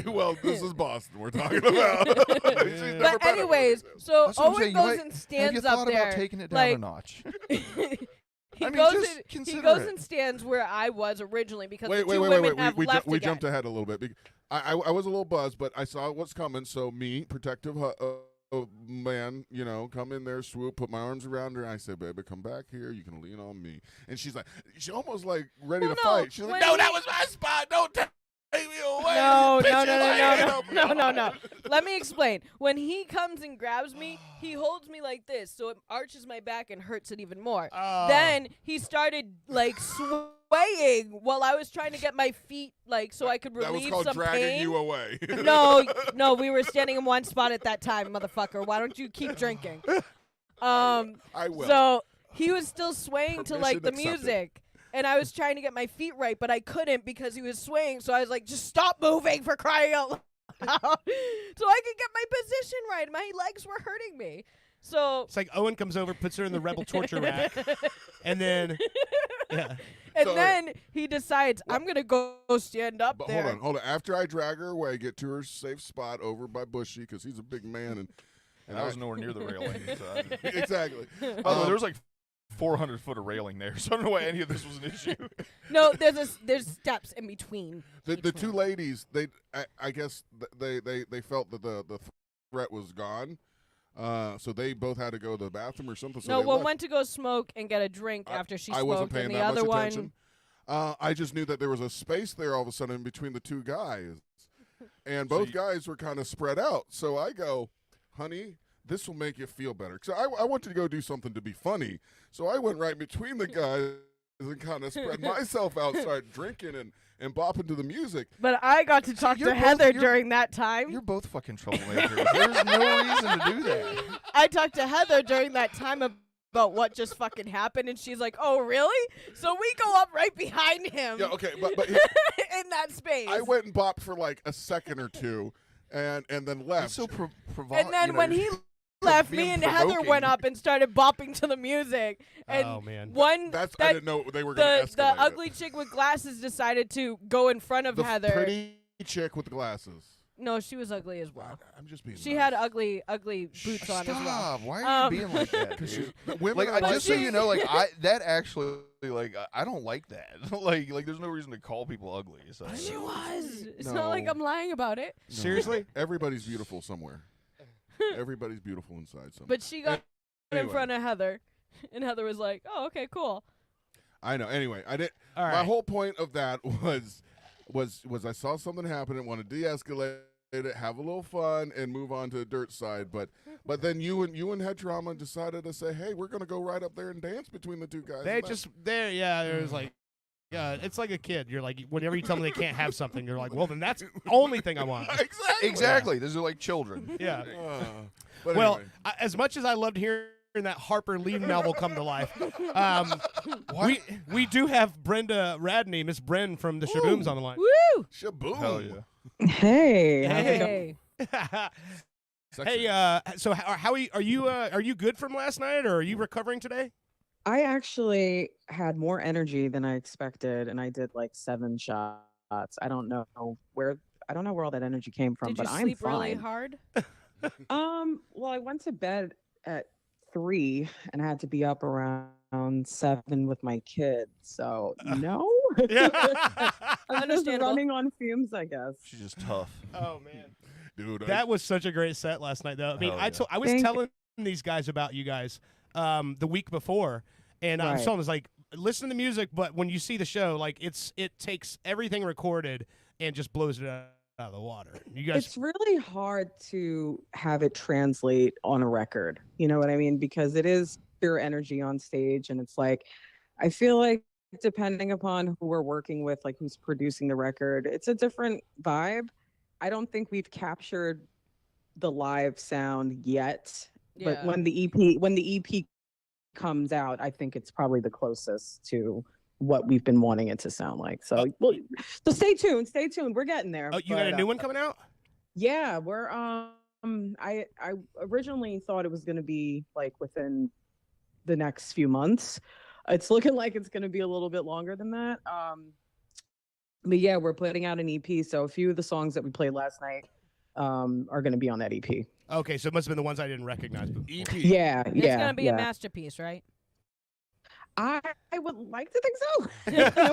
well, this is Boston we're talking about. She's never But been anyways, so That's what I'm Owen saying. You goes might- and Have stands you thought up about there. taking it down like, a notch? He I mean, goes just and he consider goes it. and stands where I was originally because Wait, the two women have we left we again. jumped ahead a little bit. I was a little buzzed, but I saw what's coming. So me, protective man, come in there, swoop, put my arms around her. I said, baby, come back here. You can lean on me. And she's like, she almost like ready Well, to no, fight. She's like, when no, he- that was my spot. Don't take me away. No, Bitch, no, you like it. no. Let me explain. When he comes and grabs me, he holds me like this, so it arches my back and hurts it even more. Oh. Then he started like swaying while I was trying to get my feet like so I could That was relieve called some dragging pain. you away. No, we were standing in one spot at that time, motherfucker. Why don't you keep drinking? I will. So he was still swaying to like the Permission accepted. music. And I was trying to get my feet right, but I couldn't because he was swaying. So I was like, just stop moving for crying out loud. So I could get my position right. My legs were hurting me. So it's like Owen comes over, puts her in the rebel torture rack, and then yeah. and So- then he decides I'm gonna go stand up But there. hold on. After I drag her away, get to her safe spot over by Bushy because he's a big man and I was nowhere near the railing. So I didn't- exactly. By the way, there was like 400 foot of railing there, so I don't know why any of this was an issue. No, there's steps in between. The 2 ladies, I guess they felt that the threat was gone, so they both had to go to the bathroom or something. So No, they one left. went to go smoke and get a drink after she I smoked, wasn't paying and the that other much one. attention. I just knew that there was a space there all of a sudden between the 2 guys, and both guys were kind of spread out. So I go, honey, this will make you feel better. So I wanted to go do something to be funny. So I went right between the guys and kind of spread myself out, started drinking and bopping to the music. But I got to talk you're to both- Heather you're- during that time. You're both fucking troublemakers. There's no reason to do that. I talked to Heather during that time about what just fucking happened, and she's like, "Oh, really?" So we go up right behind him. Yeah, okay, but in that space. I went and bopped for like a second or two, and then left. It's so and then when he left, me and Heather went up and started bopping to the music. And Oh, man. one That's that I didn't know they were going to the escalate. ugly chick with glasses decided to go in front of the Heather. pretty chick with the glasses. No, she was ugly as well. I'm just being. She nice. had ugly boots on as well. Stop! Why are you being like that? Dude? Women Like, are just so she- you know, like that actually, like I don't like that. like there's no reason to call people ugly. So. She was. It's not like No. I'm lying about it. No. Seriously? Everybody's beautiful somewhere. Everybody's beautiful inside somewhere. But she got in Anyway. front of Heather, and Heather was like, "Oh, okay, cool." I know. Anyway, I did. All My right. whole point of that was I saw something happen and want to de-escalate it, have a little fun, and move on to the dirt side. But then you and Head Trauma decided to say, hey, we're gonna go right up there and dance between the two guys. They And that- just there, yeah. It was like, yeah, it's like a kid. You're like, whenever you tell them they can't have something, you're like, well, then that's the only thing I want. Exactly. These are like children. Yeah. But Well, anyway. as much as I loved hearing that Harper Lee novel come to life, we do have Brenda Radney, Miss Bren from the Shabooms on the line. Woo! Shaboom. Hell yeah. Hey. Hey. Hey, so how are you good from last night, or are you recovering today? I actually had more energy than I expected, and I did like 7 shots. I don't know where all that energy came from, Did but you I'm sleep fine. really hard? Well, I went to bed at 3 and I had to be up around 7 with my kids. So no. Yeah. I'm just Understandable. running on fumes, I guess. She's just tough. Oh man, Dude, that was such a great set last night, though. I mean, Hell I yeah. was Thank- telling these guys about you guys the week before, and I was Right. telling them, it's like, listen to the music, but when you see the show, like it takes everything recorded and just blows it out of the water. You guys, It's really hard to have it translate on a record. You know what I mean? Because it is pure energy on stage. And it's like, I feel like depending upon who we're working with, like who's producing the record, it's a different vibe. I don't think we've captured the live sound yet. But Yeah. when the EP comes out, I think it's probably the closest to what we've been wanting it to sound like. So, so stay tuned. Stay tuned. We're getting there. oh, you got a but, new one coming out? Yeah, we're I originally thought it was going to be like within the next few months. It's looking like it's going to be a little bit longer than that. But yeah, we're putting out an EP, so a few of the songs that we played last night are going to be on that EP. Okay, so it must have been the ones I didn't recognize. EP. Yeah, It's yeah. gonna be yeah. a masterpiece, right? I would like to think so.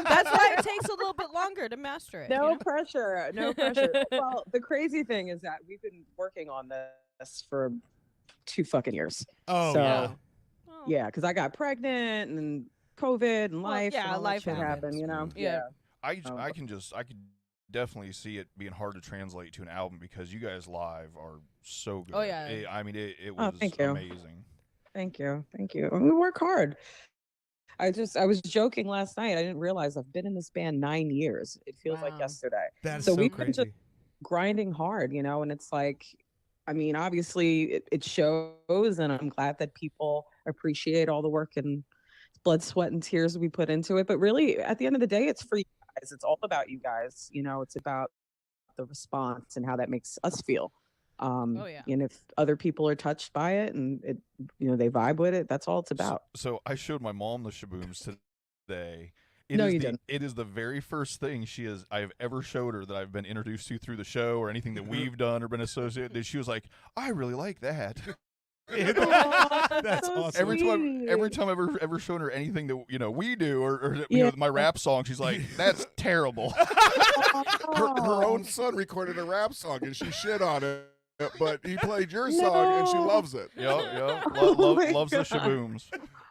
That's why it takes a little bit longer to master it. No you know? pressure. No pressure. Well, the crazy thing is that we've been working on this for 2 fucking years. Oh, So, yeah. Oh. Yeah, because I got pregnant and COVID and Well, life. yeah, and all life that shit happens. happened, you know? Yeah. I Oh. could definitely see it being hard to translate to an album because you guys live are so good. Oh, yeah. It Oh, was thank you. amazing. Thank you. Thank you. And we work hard. I was joking last night. I didn't realize I've been in this band 9 years. It feels like Wow. yesterday. That's So so we've been crazy. just grinding hard, you know, and it's like, I mean, obviously it shows, and I'm glad that people appreciate all the work and blood, sweat, and tears we put into it. But really, at the end of the day, it's for you guys. It's all about you guys. You know, it's about the response and how that makes us feel. Oh, yeah. And if other people are touched by it and it, you know, they vibe with it, that's all it's about. So I showed my mom the Shabooms today. No, you the, didn't. It is the very first thing I've ever showed her that I've been introduced to through the show or anything that we've done or been associated. That she was like, I really like that. That's so awesome. Every time I've ever shown her anything that we do or Yeah. my rap song, she's like, "That's terrible." Her own son recorded a rap song and she shit on it, but he played your song and she No. loves it. Yep. Oh my Loves the God. Shabooms.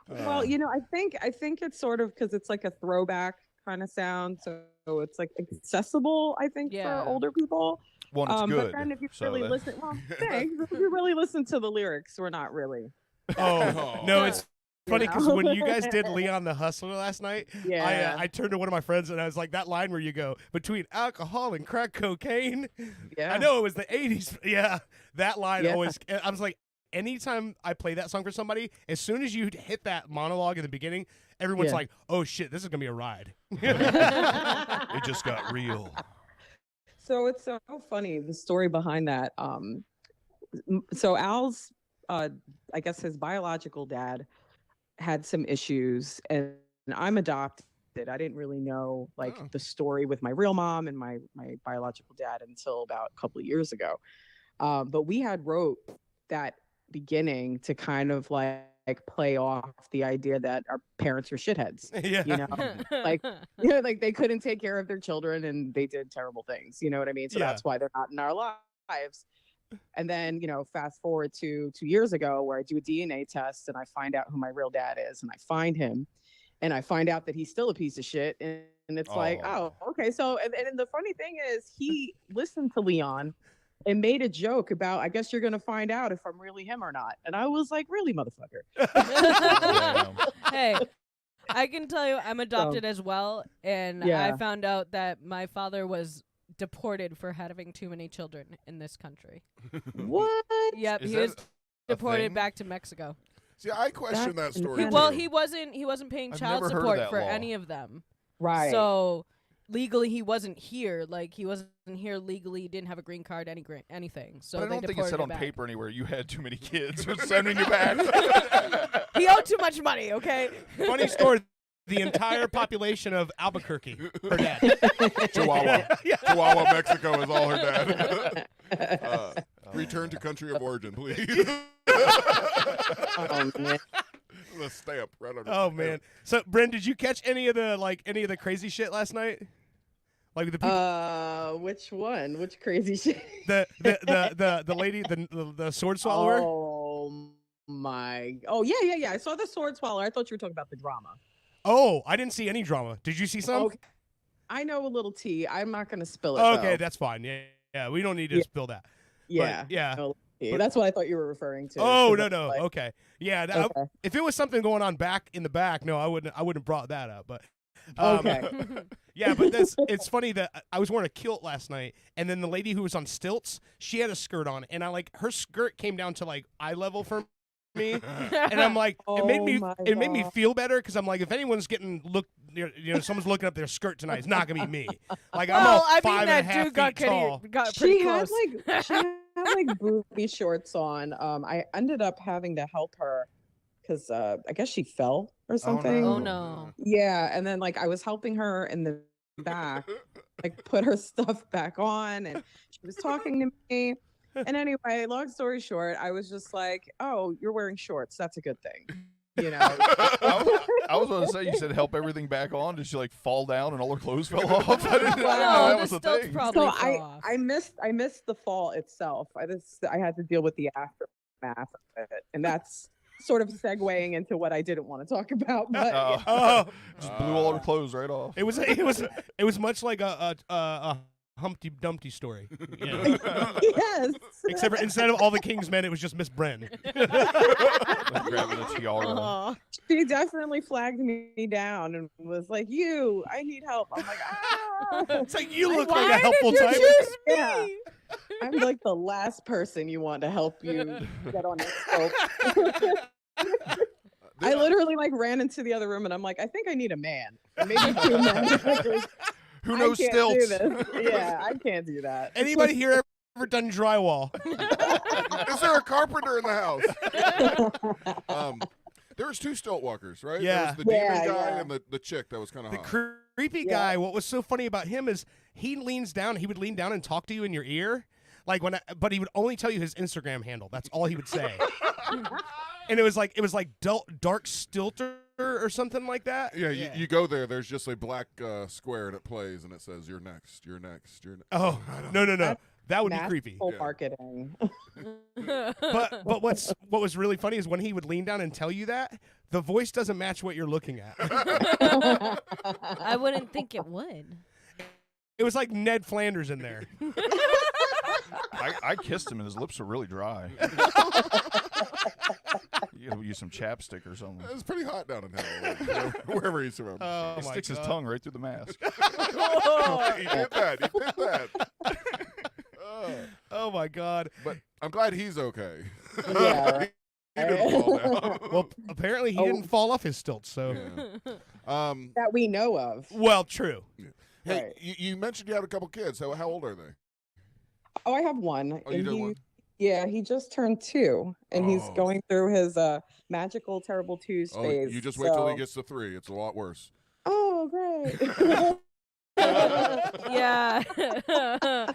Well, you know, I think it's sort of because it's like a throwback kind of sound, so it's like accessible. I think Yeah. for older people. One, it's good. But then if you so really that- listen, well, thanks. If you really listen to the lyrics, we're not really. Oh no, it's funny because know? when you guys did Leon the Hustler last night, Yeah. I turned to one of my friends and I was like, that line where you go between alcohol and crack cocaine. Yeah. I know it was the '80s. Yeah, that line Yeah. always. I was like, anytime I play that song for somebody, as soon as you hit that monologue in the beginning, everyone's Yeah. like, "Oh shit, this is gonna be a ride." it just got real. So it's so funny, the story behind that. So Al's, I guess his biological dad had some issues, and I'm adopted, I didn't really know like Oh. the story with my real mom and my biological dad until about a couple of years ago. But we had wrote that beginning to kind of like play off the idea that our parents are shitheads. Yeah. You know, like like they couldn't take care of their children and they did terrible things. You know what I mean? So Yeah. that's why they're not in our lives. And then, fast forward to 2 years ago where I do a DNA test and I find out who my real dad is and I find him and I find out that he's still a piece of shit. And it's like, oh, okay. So, and the funny thing is he listened to Leon and made a joke about, I guess you're going to find out if I'm really him or not. And I was like, really, motherfucker? Hey, I can tell you I'm adopted as well. And I found out that my father was deported for having too many children in this country. What? Yep, Is he that was a deported thing? back to Mexico. See, I question that story. Well, too. he wasn't paying I've child never heard of support that for law. any of them. Right. So legally he wasn't here. Like he wasn't here legally, didn't have a green card, anything. So But I they don't think it deported said him on back. paper anywhere you had too many kids. We're sending you back. He owed too much money, okay? Funny story. The entire population of Albuquerque, her dad. Chihuahua. Yeah. Chihuahua, Mexico is all her dad. Return to country of origin, please. Oh, man. The stamp right under. Oh man. So, Bryn, did you catch any of the crazy shit last night? Like the people, Which one? Which crazy shit? the lady, the sword swallower. Oh my! Oh yeah. I saw the sword swallower. I thought you were talking about the drama. Oh, I didn't see any drama. Did you see some? Okay. I know a little tea. I'm not going to spill it. Okay, though. that's fine. Yeah. We don't need to spill that. Yeah. Yeah. No, But- that's what I thought you were referring to. Oh 'cause no. I'm like, Okay. Yeah. Okay. If it was something going on back in the back, no, I wouldn't have brought that up. But Okay. yeah, but it's funny that I was wearing a kilt last night, and then the lady who was on stilts, she had a skirt on, and her skirt came down to like eye level for me, and I'm like, it made me feel better because I'm like, if anyone's getting someone's looking up their skirt tonight, it's not gonna be me. Like I'm all I five mean, and a that half dude got feet tall. pretty she close. had like booby shorts on. I ended up having to help her because I guess she fell or something. Oh no. Yeah, and then like I was helping her in the back, like put her stuff back on, and she was talking to me. And anyway, long story short, I was just like, "Oh, you're wearing shorts. That's a good thing." You know. I was going to say, you said help everything back on. Did she like fall down and all her clothes fell off? I didn't know that was a thing. Probably So fell off. I missed the fall itself. I had to deal with the aftermath of it, and that's sort of segueing into what I didn't want to talk about. But Just blew all her clothes right off. It was much like a Humpty Dumpty story. Yeah. Yes. Except for instead of all the king's men, it was just Miss Bren. Grabbing a tiara. She definitely flagged me down and was like, I need help. I'm like, It's like, you look Why like a helpful did you type. choose me? Yeah. I'm like the last person you want to help you get on your scope. I literally like ran into the other room and I'm like, I think I need a man. Maybe 2 men. Who knows I can't do stilts? this. Yeah, I can't do that. Anybody here ever done drywall? Is there a carpenter in the house? There was 2 stilt walkers, right? Yeah. There was the demon Yeah, guy yeah. and the chick that was kind of The hot. creepy guy, what was so funny about him is he would lean down and talk to you in your ear. Like but he would only tell you his Instagram handle. That's all he would say. And it was like dark stilter or something like that. Yeah, you go there. There's just a black square and it plays and it says, "You're next. You're next. You're next." Oh no. That would be creepy. Full marketing. But what was really funny is when he would lean down and tell you that, the voice doesn't match what you're looking at. I wouldn't think it would. It was like Ned Flanders in there. I kissed him and his lips were really dry. You gotta use some chapstick or something. It's pretty hot down in hell, wherever he's from. Oh, He sticks his tongue right through the mask. He did that. Oh my God. But I'm glad he's okay. Yeah. He didn't fall down. Well, apparently he didn't fall off his stilts. So, That we know of. well, true. Hey, Right. you mentioned you had a couple kids. How old are they? Oh, I have one. Oh, you and did he- one? Yeah, he just turned 2, and he's Oh. going through his magical terrible twos Oh, phase. you just wait till he so- gets to 3. It's a lot worse. Oh, oh, great. Yeah.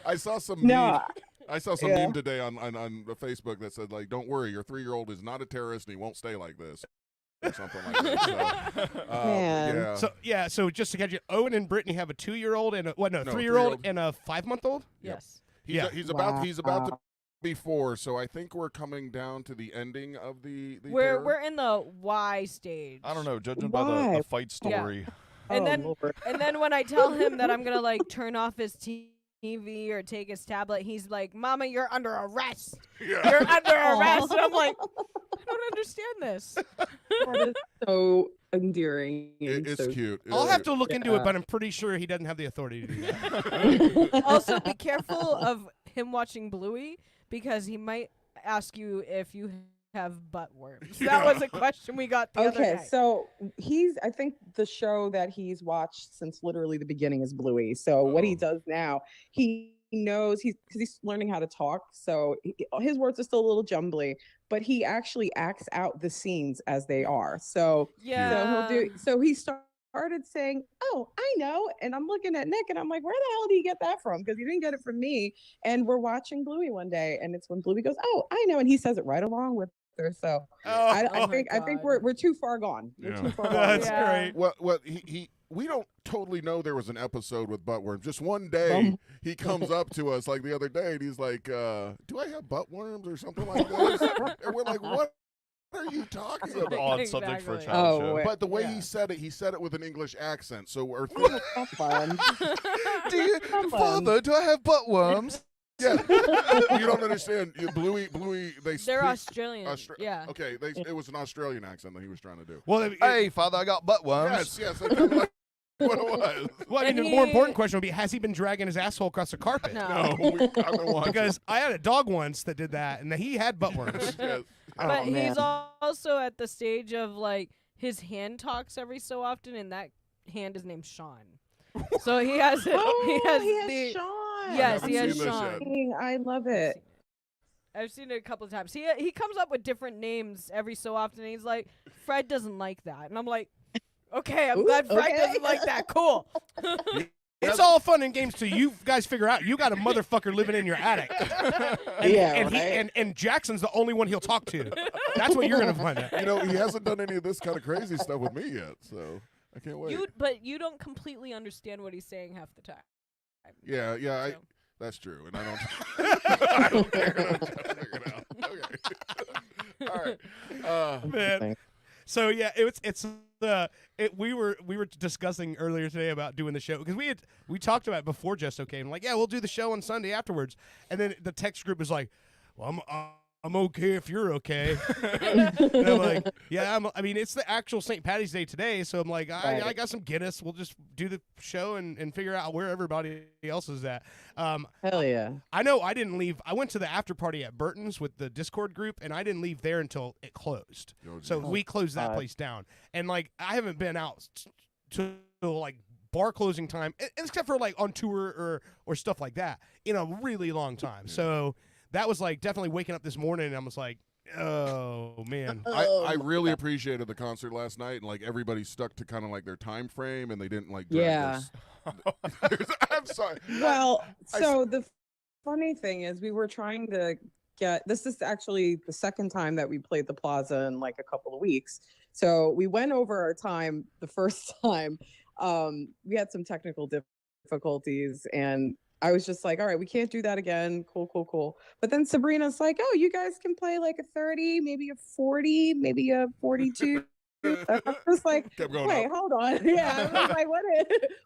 I saw some No, meme. I saw some yeah. meme today on Facebook that said like, "Don't worry, your 3-year-old is not a terrorist and he won't stay like this," or something like that. So, Man. yeah. So just to catch you, Owen and Brittany have a 2-year-old and a 3-year-old 3-year-old. and a 5-month-old. Yes. He's about to Wow. be 4, so I think we're coming down to the ending of the We're terror. in the Y stage. I don't know, judging by Why? the fight story. And Oh, then Lord. and then when I tell him that I'm gonna like turn off his TV or take his tablet, he's like, "Mama, you're under arrest. Yeah. You're under arrest." And I'm like, I don't understand this. That is so endearing. and It's so cute. I'll have to look into it, Yeah. but I'm pretty sure he doesn't have the authority to do that. Also, be careful of him watching Bluey because he might ask you if you have butt worms. That was a question we got the other Okay, night. so I think the show that he's watched since literally the beginning is Bluey. So what he does now, he knows because he's learning how to talk. So his words are still a little jumbly, but he actually acts out the scenes as they are. So Yeah. so he started saying, "Oh, I know," and I'm looking at Nick and I'm like, "Where the hell did he get that from?" Because he didn't get it from me. And we're watching Bluey one day, and it's when Bluey goes, "Oh, I know," and he says it right along with her. So I Oh my think God. we're too far gone. We're Yeah. too far gone. That's Yeah. great. Well, we don't totally know there was an episode with buttworms. Just one day, he comes up to us like the other day, and he's like, "Do I have buttworms or something like this?" And we're like, "What are you talking It's an about?" odd subject for a Exactly. child Oh, show. wait. But the way Yeah. he said it with an English accent. So we're Fun. Do you, Come on. Father, do I have butt worms? yeah. You don't understand. Bluey. They They're speak Australian. Austra- Yeah. Okay, it was an Australian accent that he was trying to do. Well, Hey, Father, I got butt worms. Yes, that's kind of like what it was. well, I mean, And the more he- important question would be: has he been dragging his asshole across the carpet? No. No, I've been watching. Because I had a dog once that did that, and he had butt worms. Yes. But Oh, he's man. also at the stage of like his hand talks every so often, and that hand is named Sean. So he has Oh, he has he has the Sean. yes, I he haven't has seen this Sean. yet. I love it. I've seen it a couple of times. He comes up with different names every so often. And he's like, Fred doesn't like that, and I'm like, okay, I'm Ooh, glad Fred okay. doesn't like that. Cool. It's all fun and games till you guys figure out you got a motherfucker living in your attic. And, Yeah, and, right. and Jackson's the only one he'll talk to. That's what you're going to find out. You know, he hasn't done any of this kind of crazy stuff with me yet, so I can't wait. But you don't completely understand what he's saying half the time. Yeah, So. that's true, and I don't. I don't care. I'm trying to figure it out. Okay. All right. Man. So yeah, we were discussing earlier today about doing the show because we talked about it before Just Okay. I'm like, yeah, we'll do the show on Sunday afterwards, and then the text group is like, well, I'm okay if you're okay. And I'm like, yeah, I mean, it's the actual St. Patty's Day today, so I'm like, I got some Guinness. We'll just do the show and figure out where everybody else is at. Hell yeah. I know I didn't leave. I went to the after party at Burton's with the Discord group, and I didn't leave there until it closed. So we closed that place down. And, like, I haven't been out till, like, bar closing time, except for, like, on tour or stuff like that, in a really long time. Yeah. So that was, like, definitely waking up this morning, and I was like, oh, man. I really appreciated the concert last night, and like everybody stuck to kind of like their time frame, and they didn't like. Drag Yeah. I'm sorry. Well, so the funny thing is we were trying to this is actually the second time that we played the Plaza in like a couple of weeks. So we went over our time the first time. We had some technical difficulties, and I was just like, all right, we can't do that again. Cool. But then Sabrina's like, oh, you guys can play like a 30, maybe a 40, maybe a 42. I was like, Kept going wait, up. hold on. Yeah, I was like,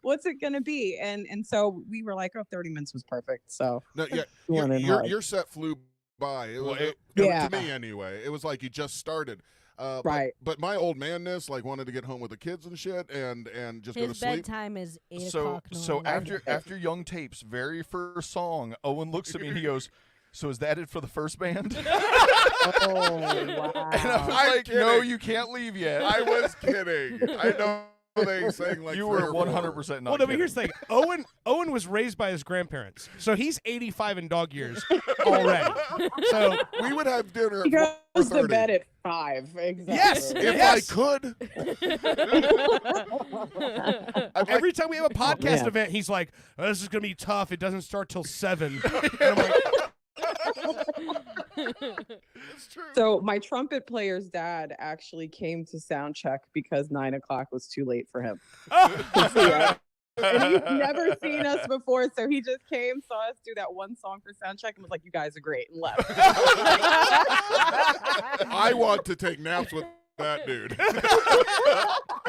what's it going to be? And so we were like, oh, 30 minutes was perfect. So No, yeah, we went in hard. your set flew by. It was, Yeah. to me anyway. It was like you just started. Right. But my old manness like wanted to get home with the kids and shit, and just go to His sleep. bedtime is 8 So o'clock. so normally. after Young Tape's very first song, Owen looks at me and he goes, "So is that it for the first band?" Oh, wow. And I'm I'm like, "No, kidding. you can't leave yet." I was kidding. I know they saying like You 3 were or 4. 100% not Well, no, but kidding. here's the thing. Owen was raised by his grandparents, so he's 85 in dog years already. So We would have dinner He at goes to 4:30. bed at 5. Exactly. Yes, If yes. I could. Every time we have a podcast man. event, he's like, oh, "This is gonna be tough. It doesn't start till 7." And I'm like, It's true. So my trumpet player's dad actually came to sound check because 9 o'clock was too late for him. Yeah. And he's never seen us before, so he just came, saw us do that one song for sound check, and was like, "You guys are great," and left. I want to take naps with that dude.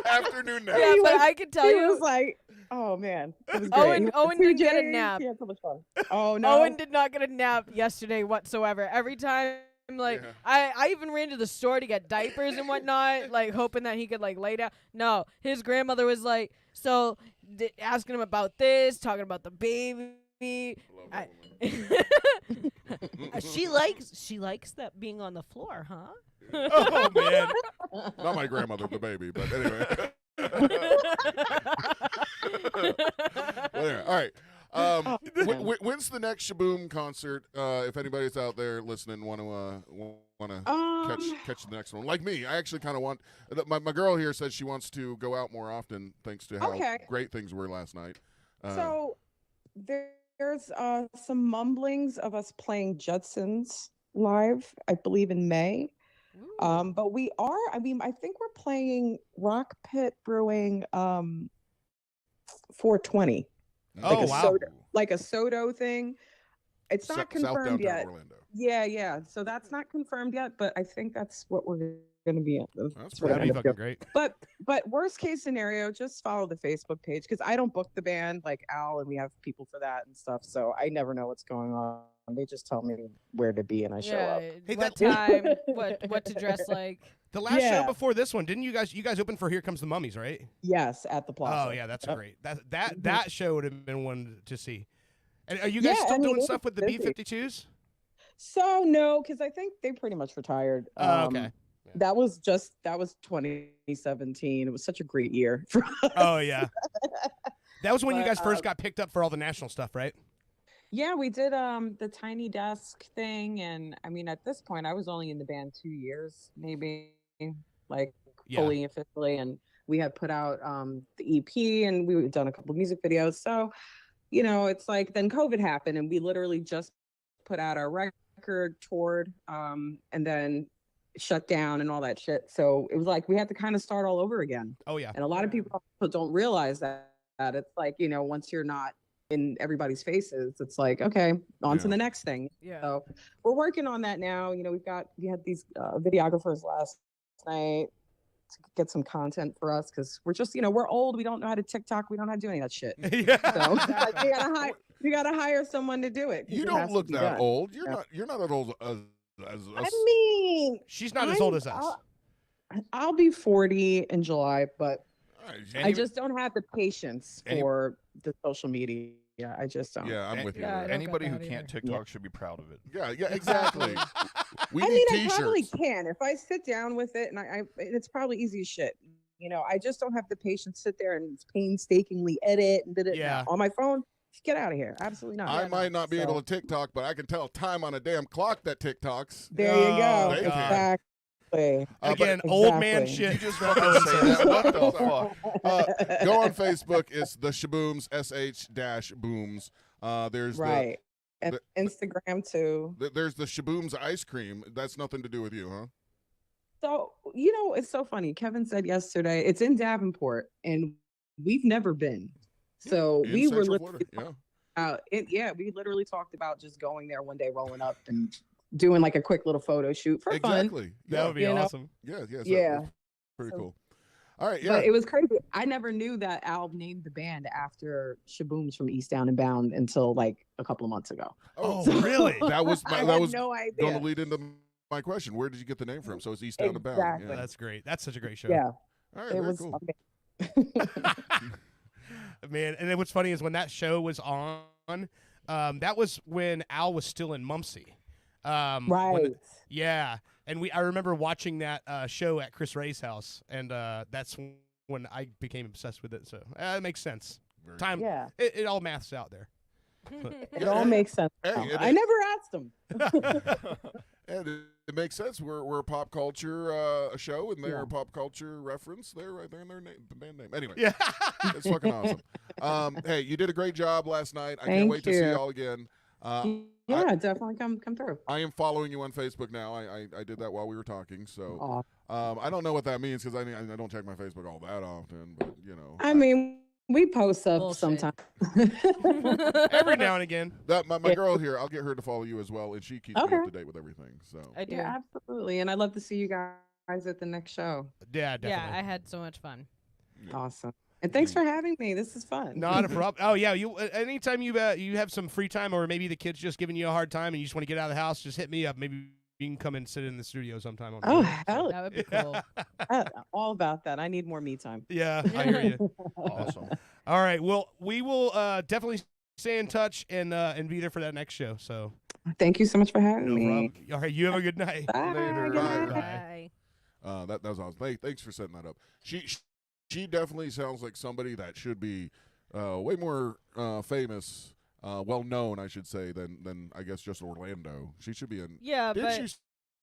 Afternoon nap. Yeah, but I can tell he you, was like, "Oh man, it was great." He Owen was didn't get a 2 J's, nap. he had so much fun. Oh no, Owen did not get a nap yesterday whatsoever. Every time, like, I even ran to the store to get diapers and whatnot, like hoping that he could like lay down. No, his grandmother was like, asking him about this, talking about the baby. She likes that being on the floor, huh? "Oh man." Not my grandmother, the baby, but anyway. Well, anyway, all right. When's the next Shaboom concert? If anybody's out there listening, want to catch the next one, like me, I actually kind of want. My girl here says she wants to go out more often, thanks to how great things were last night. So there's some mumblings of us playing Judsons live, I believe in May. But we are, I think we're playing Rock Pit Brewing 420. Oh, wow. Like a Soto thing. It's not South confirmed downtown yet. Orlando. Yeah. So that's not confirmed yet, but I think that's what we're going to be at. That's what we're That'd be gonna fucking do. great. But worst case scenario, just follow the Facebook page because I don't book the band like Al, and we have people for that and stuff. So I never know what's going on. They just tell me where to be and I show up. Hey, What time? what to dress like? The last show Yeah. before this one, didn't you guys open for Here Comes the Mummies, right? Yes, at the Plaza. Oh yeah, that's great. That show would have been one to see. And are you guys still doing it stuff was with the busy. B-52s? So no, because I think they pretty much retired. Oh, okay. That was 2017. It was such a great year for us. Oh yeah. That was when you But, guys first got picked up for all the national stuff, right? Yeah, we did the Tiny Desk thing, and I mean at this point I was only in the band 2 years, maybe, like fully officially, and we had put out the EP and we had done a couple music videos. So, it's like then COVID happened and we literally just put out our record, toured, and then shut down and all that shit. So it was like we had to kind of start all over again. Oh yeah. And a lot of people don't realize that it's like, once you're not in everybody's faces, it's like, okay, on to the next thing. Yeah. So we're working on that now. We had these videographers last night to get some content for us because we're just, we're old. We don't know how to TikTok. We don't know how to do any of that shit. Yeah. So like, we gotta hire someone to do it. 'cause You it don't has to look be that done. old. You're not as old as us. I mean, She's not as old as us. I'll be 40 in July, but And I you- just don't have the patience for the social media. I just don't. Yeah, I'm with you. Yeah, I there. don't Anybody got who that can't either. TikTok should be proud of it. Yeah, exactly. We I need mean, I t-shirts. probably can if I sit down with it, and it's probably easy as shit. I just don't have the patience to sit there and painstakingly edit and Yeah. on my phone. Get out of here! Absolutely not. I might not be able to TikTok, but I can tell time on a damn clock that TikToks. There you go. Thank you. Exactly. Again, old man Exactly. shit. You just fucking say that. What the fuck? Go on Facebook. It's the Shabooms, sh-booms. There's Right. And the- Instagram too. there's the Shabooms ice cream. That's nothing to do with you, huh? So, it's so funny. Kevin said yesterday, it's in Davenport, and we've never been. So In we were Central literally Florida, we literally talked about just going there one day, rolling up and doing like a quick little photo shoot for fun. Exactly. That would be You know? awesome. Yeah. Yeah. Pretty So- cool. All right. Yeah. But it was crazy. I never knew that Al named the band after Shabooms from East Down and Bound until like a couple of months ago. Oh, really? That was I that had was no idea. going to lead into my question. Where did you get the name from? So it's East Down and Bound. Exactly. Yeah. That's great. That's such a great show. Yeah. All right. It Very was cool. Man, and then what's funny is when that show was on, that was when Al was still in Mumsy. Right. Yeah, and I remember watching that show at Chris Ray's house, and that's when I became obsessed with it. So it makes sense. Time. Yeah. It all maths out there. It all makes sense. Hey, now. it- I never asked him. And it makes sense. We're a pop culture show, and they're a pop culture reference. They're right there in their band name. Anyway, yeah, it's fucking awesome. Hey, you did a great job last night. I can't Thank wait to see you. y'all again. Yeah, definitely come through. I am following you on Facebook now. I did that while we were talking. So I don't know what that means because I don't check my Facebook all that often. But you know, I mean, we post up Bullshit. sometimes. every now and again. that my girl here, I'll get her to follow you as well, and she keeps me Okay. up to date with everything. So I do. Yeah, absolutely. And I'd love to see you guys at the next show. Yeah, definitely. Yeah, I had so much fun. Awesome. And thanks for having me. This is fun. Not a problem. Oh yeah, you. Anytime you have some free time, or maybe the kid's just giving you a hard time, and you just want to get out of the house, just hit me up. Maybe you can come and sit in the studio sometime. Oh, hell. That would be cool. All about that. I need more me time. Yeah, I hear you. Awesome. All right. Well, we will definitely stay in touch and be there for that next show. So Thank you so much for having no me. problem. All right. You have a good night. Bye. Later. Good Bye. night. Bye. that was awesome. Hey, thanks for setting that up. She definitely sounds like somebody that should be way more famous, well known, I should say, than I guess just Orlando. She should be in. Yeah, Did but she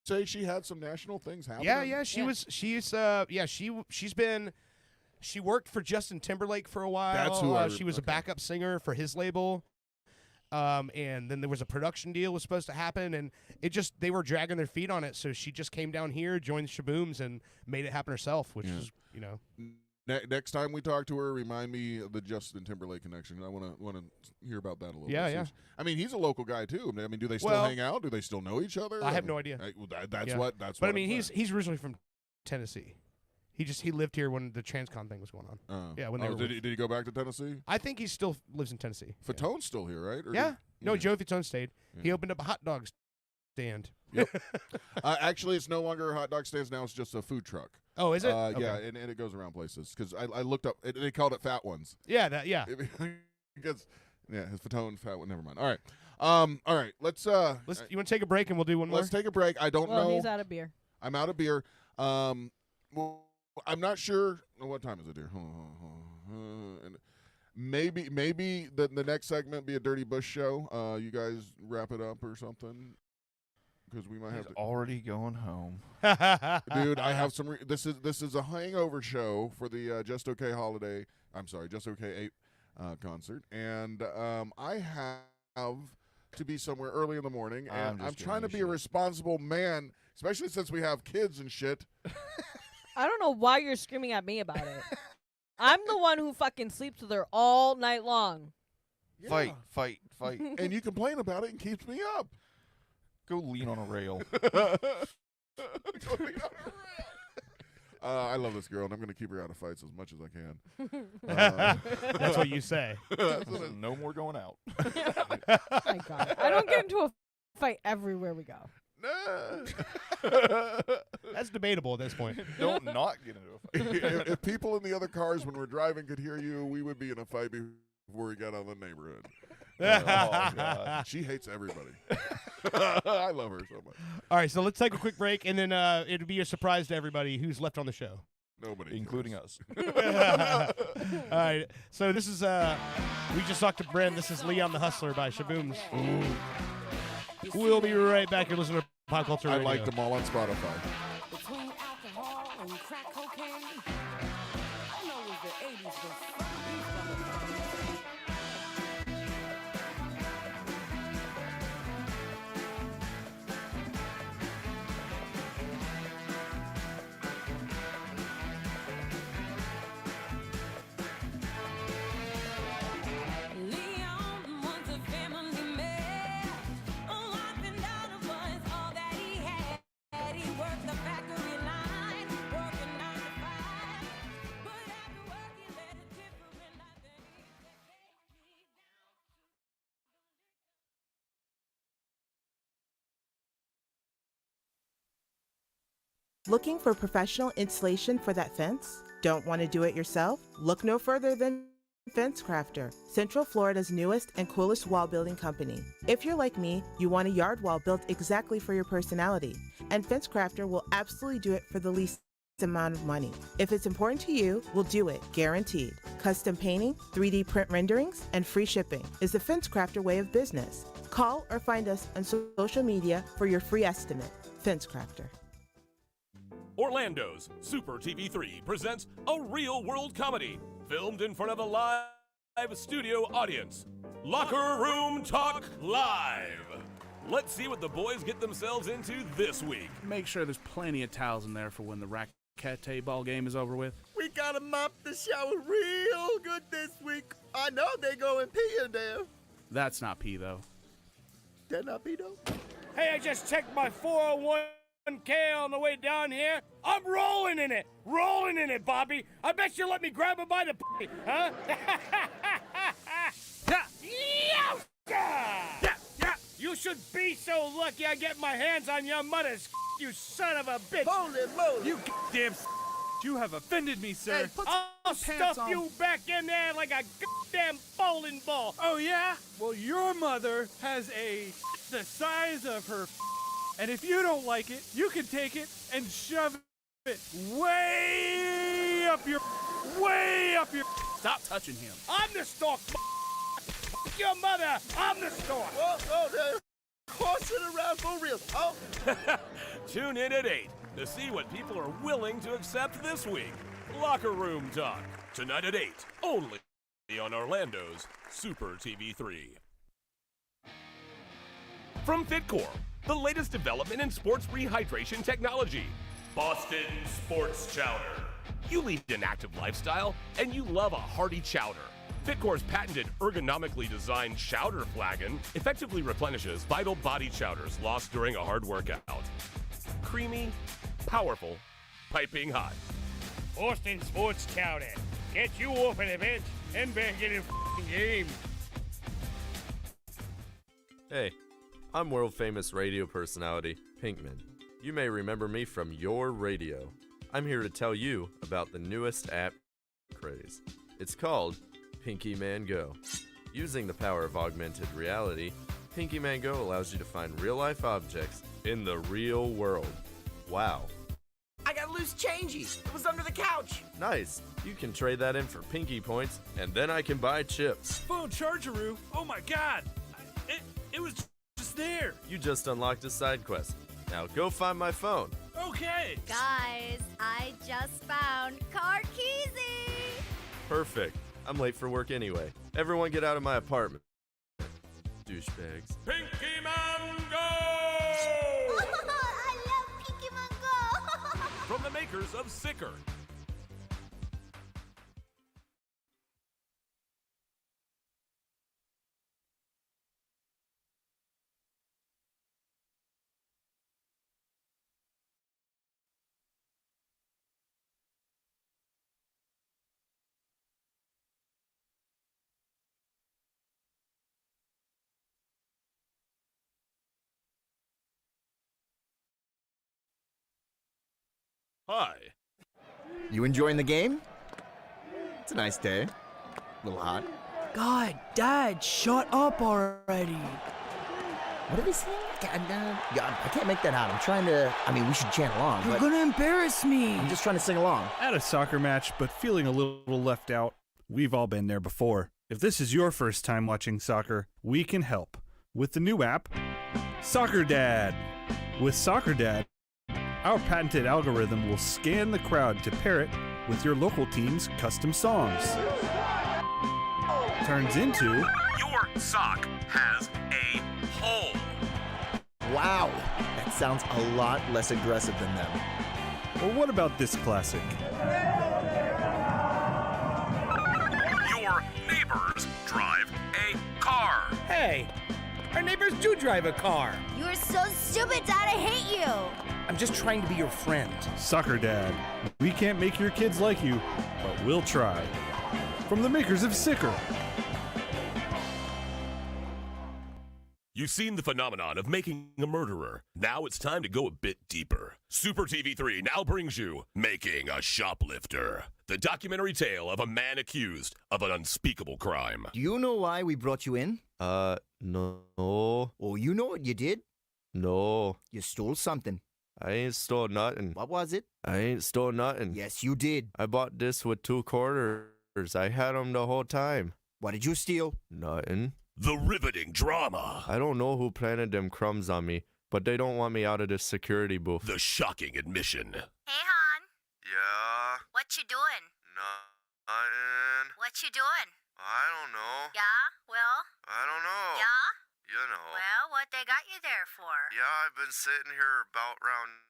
say she had some national things happening? Yeah. She worked for Justin Timberlake for a while. That's who she was a backup singer for his label. And then there was a production deal was supposed to happen, and they were dragging their feet on it. So she just came down here, joined the Shabooms, and made it happen herself, which is, Next time we talk to her, remind me of the Justin Timberlake connection. I want to hear about that a little bit. Yeah. I mean, he's a local guy too. I mean, do they still hang out? Do they still know each other? I have no idea. That's Yeah. what. But I mean, he's originally from Tennessee. He lived here when the TransCon thing was going on. Yeah, when they were did he go back to Tennessee? I think he still lives in Tennessee. Fatone's still here, right? Or Yeah. No, yeah. Joe Fatone stayed. He opened up a hot dog stand. Yep. Actually, it's no longer a hot dog stands now. It's just a food truck. Oh, is it? Yeah, Okay. and it goes around places because I looked up. They called it Fat Ones. Yeah, Because his Fatone Fat One. Never mind. All right. Let's. You want to take a break and we'll do one more? Let's take a break. I don't know. Well, he's out of beer. I'm out of beer. Well, I'm not sure. What time is it here? And maybe the next segment be a Dirty Bush show. You guys wrap it up or something. Because we might have to. Already going home. Dude, I have some. This is a hangover show for the Just Okay holiday. I'm sorry, Just Okay 8 concert, and I have to be somewhere early in the morning, and I'm trying to be a responsible man, especially since we have kids and shit. I don't know why you're screaming at me about it. I'm the one who fucking sleeps with her all night long. Yeah. Fight. And you complain about it and keeps me up. Go lean on a rail. I love this girl, and I'm going to keep her out of fights as much as I can. That's what you say. No more going out. My God. I don't get into a fight everywhere we go. That's debatable at this point. Don't not get into a fight. If people in the other cars when we're driving could hear you, we would be in a fight before we got out of the neighborhood. Oh, God. She hates everybody. I love her so much. All right, so let's take a quick break, and then it'll be a surprise to everybody who's left on the show. Nobody. Including us. All right, so this is, we just talked to Bren. This is Leon the Hustler by Shabooms. We'll be right back. You're listening to Pop Culture I Radio. liked them all on Spotify. Between alcohol and crack cocaine, I know it was the 80s, but fuck these motherfuckers. Leon was a family man. A wife and daughter was all that he had. He worked the factory line, working 9 to 5. But after work, he let a tip for me nothing. Looking for professional installation for that fence? Don't want to do it yourself? Look no further than Fence Crafter, Central Florida's newest and coolest wall building company. If you're like me, you want a yard wall built exactly for your personality, and Fence Crafter will absolutely do it for the least amount of money. If it's important to you, we'll do it, guaranteed. Custom painting, 3D print renderings, and free shipping is the Fence Crafter way of business. Call or find us on social media for your free estimate. Fence Crafter. Orlando's Super TV3 presents a real world comedy filmed in front of a live studio audience. Locker Room Talk Live. Let's see what the boys get themselves into this week. Make sure there's plenty of towels in there for when the racquet ball game is over with. We gotta mop the shower real good this week. I know they go and pee in there. That's not pee, though. That not pee though? Hey, I just checked my 401k on the way down here. I'm rolling in it, Bobby. I bet you let me grab him by the huh? Yeah. You should be so lucky I get my hands on your mother's you son of a bitch. Holy moly. You damn you have offended me, sir. Hey, put I'll some pants stuff on. you back in there like a goddamn bowling ball. Oh, yeah? Well, your mother has the size of her and if you don't like it, you can take it and shove it way up your... Stop touching him. I'm the stork. Your mother. I'm the stork. Oh, they're horsing around for real. Oh. Tune in at 8 to see what people are willing to accept this week. Locker Room Talk, tonight at 8, only on Orlando's Super TV3. From Fitcore, the latest development in sports rehydration technology. Boston Sports Chowder. You lead an active lifestyle, and you love a hearty chowder. Fitcore's patented ergonomically designed chowder flagon effectively replenishes vital body chowders lost during a hard workout. Creamy, powerful, piping hot. Boston Sports Chowder. Get you off an event and back in the game. Hey, I'm world-famous radio personality, Pinkman. You may remember me from your radio. I'm here to tell you about the newest app craze. It's called Pinky Man Go. Using the power of augmented reality, Pinky Man Go allows you to find real-life objects in the real world. Wow. I got loose changes. It was under the couch. Nice. You can trade that in for Pinky points, and then I can buy chips. Phone chargeroo. Oh my god. It was just there. You just unlocked a side quest. Now go find my phone. Okay. Guys, I just found Car Keezy. Perfect. I'm late for work anyway. Everyone get out of my apartment. Douchebags. Pinky Man Go! I love Pinky Mango. From the makers of Sicker. Hi. You enjoying the game? It's a nice day. A little hot. God, Dad, shut up already. What did he say? God, I can't make that out. I'm trying to. I mean, we should chant along. You're but gonna embarrass me. I'm just trying to sing along. At a soccer match, but feeling a little left out. We've all been there before. If this is your first time watching soccer, we can help with the new app, Soccer Dad. With Soccer Dad, our patented algorithm will scan the crowd to pair it with your local team's custom songs. Turns into Your sock has a hole. Wow, that sounds a lot less aggressive than them. Or what about this classic? Your neighbors drive a car. Hey, our neighbors do drive a car. You are so stupid, Dad. I hate you. I'm just trying to be your friend. Soccer Dad. We can't make your kids like you, but we'll try. From the makers of Sicker. You've seen the phenomenon of making a murderer. Now it's time to go a bit deeper. Super TV3 now brings you Making a Shoplifter, the documentary tale of a man accused of an unspeakable crime. Do you know why we brought you in? No. Oh, you know what you did? No. You stole something. I ain't stole nothing. What was it? I ain't stole nothing. Yes, you did. I bought this with 2 quarters. I had 'em the whole time. What did you steal? Nothing. The riveting drama. I don't know who planted them crumbs on me, but they don't want me out of this security booth. The shocking admission. Hey, hon. Yeah? What you doing? Nothing. What you doing? I don't know. Yeah? Well? I don't know. Yeah? You know. Well, what they got you there for? Yeah, I've been sitting here about around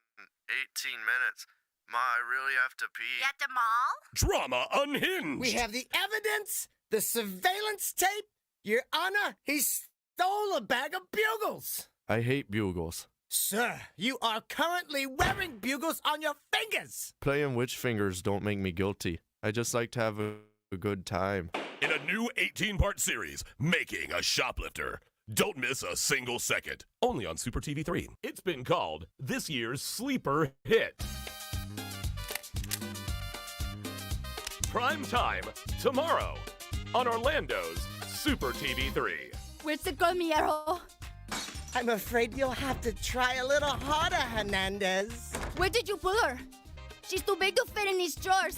18 minutes. Ma, I really have to pee. You at the mall? Drama unhinged. We have the evidence, the surveillance tape. Your Honor, he stole a bag of bugles. I hate bugles. Sir, you are currently wearing bugles on your fingers. Playing witch fingers don't make me guilty. I just like to have a good time. In a new 18-part series, Making a Shoplifter. Don't miss a single second. Only on Super TV 3. It's been called this year's sleeper hit. Prime time tomorrow on Orlando's Super TV 3. Where's the girl, Miero? I'm afraid you'll have to try a little harder, Hernandez. Where did you pull her? She's too big to fit in these drawers.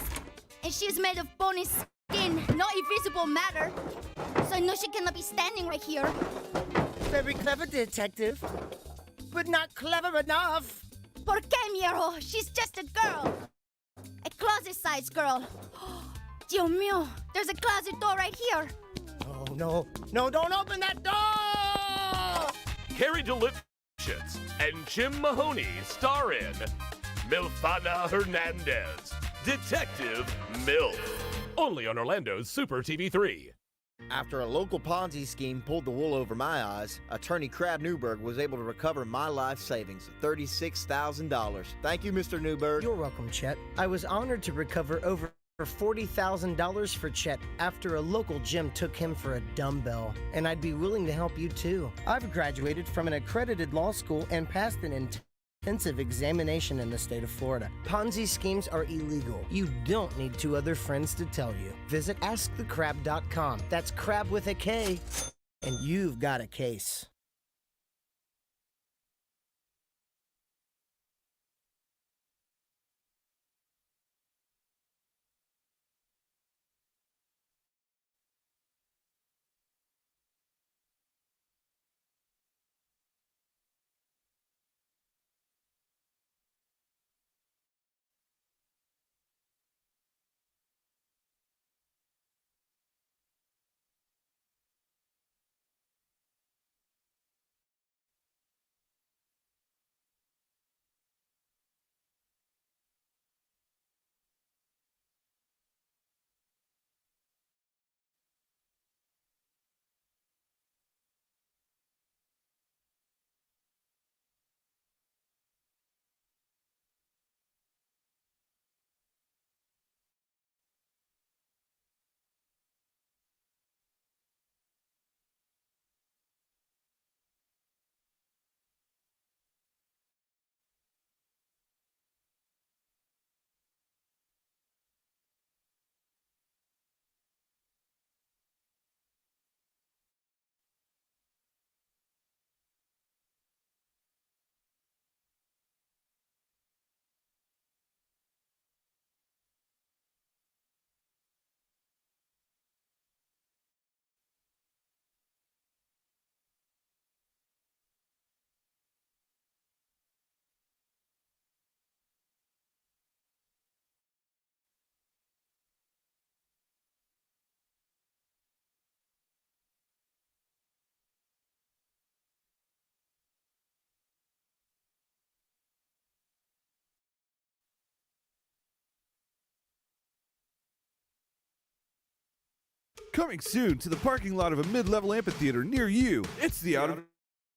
And she's made of bony skin, not invisible matter. So I know she cannot be standing right here. Very clever, detective. But not clever enough. ¿Por qué, Miero? She's just a girl. A closet-sized girl. Dios mío, there's a closet door right here. Oh, no. No, don't open that door! Carrie Delicious and Jim Mahoney star in Milfana Hernandez, Detective MILF. Only on Orlando's Super TV 3. After a local Ponzi scheme pulled the wool over my eyes, attorney Crab Newberg was able to recover my life savings of $36,000. Thank you, Mr. Newberg. You're welcome, Chet. I was honored to recover over $40,000 for Chet after a local gym took him for a dumbbell, and I'd be willing to help you too. I've graduated from an accredited law school and passed an intensive examination in the state of Florida. Ponzi schemes are illegal. You don't need 2 other friends to tell you. Visit AskTheCrab.com. That's crab with a K, and you've got a case. Coming soon to the parking lot of a mid-level amphitheater near you, it's the Out of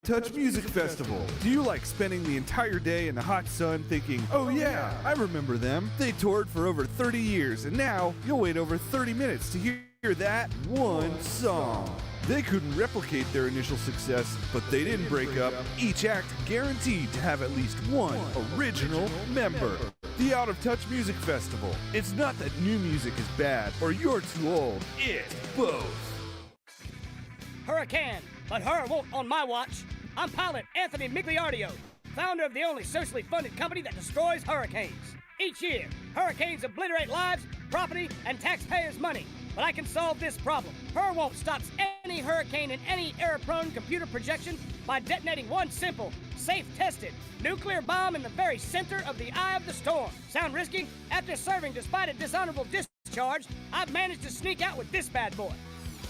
Touch Music Festival. Do you like spending the entire day in the hot sun thinking, oh yeah, I remember them. They toured for over 30 years and now you'll wait over 30 minutes to hear that one song. They couldn't replicate their initial success, but they didn't break up. Each act guaranteed to have at least one original member. The Out of Touch Music Festival. It's not that new music is bad or you're too old. It's both. Hurricane, but her won't on my watch. I'm pilot Anthony Migliardio. founder of the only socially funded company that destroys hurricanes. Each year, hurricanes obliterate lives, property, and taxpayers' money. But I can solve this problem. Won't stops any hurricane in any error-prone computer projection by detonating one simple, safe-tested nuclear bomb in the very center of the eye of the storm. Sound risky? After serving despite a dishonorable discharge, I've managed to sneak out with this bad boy.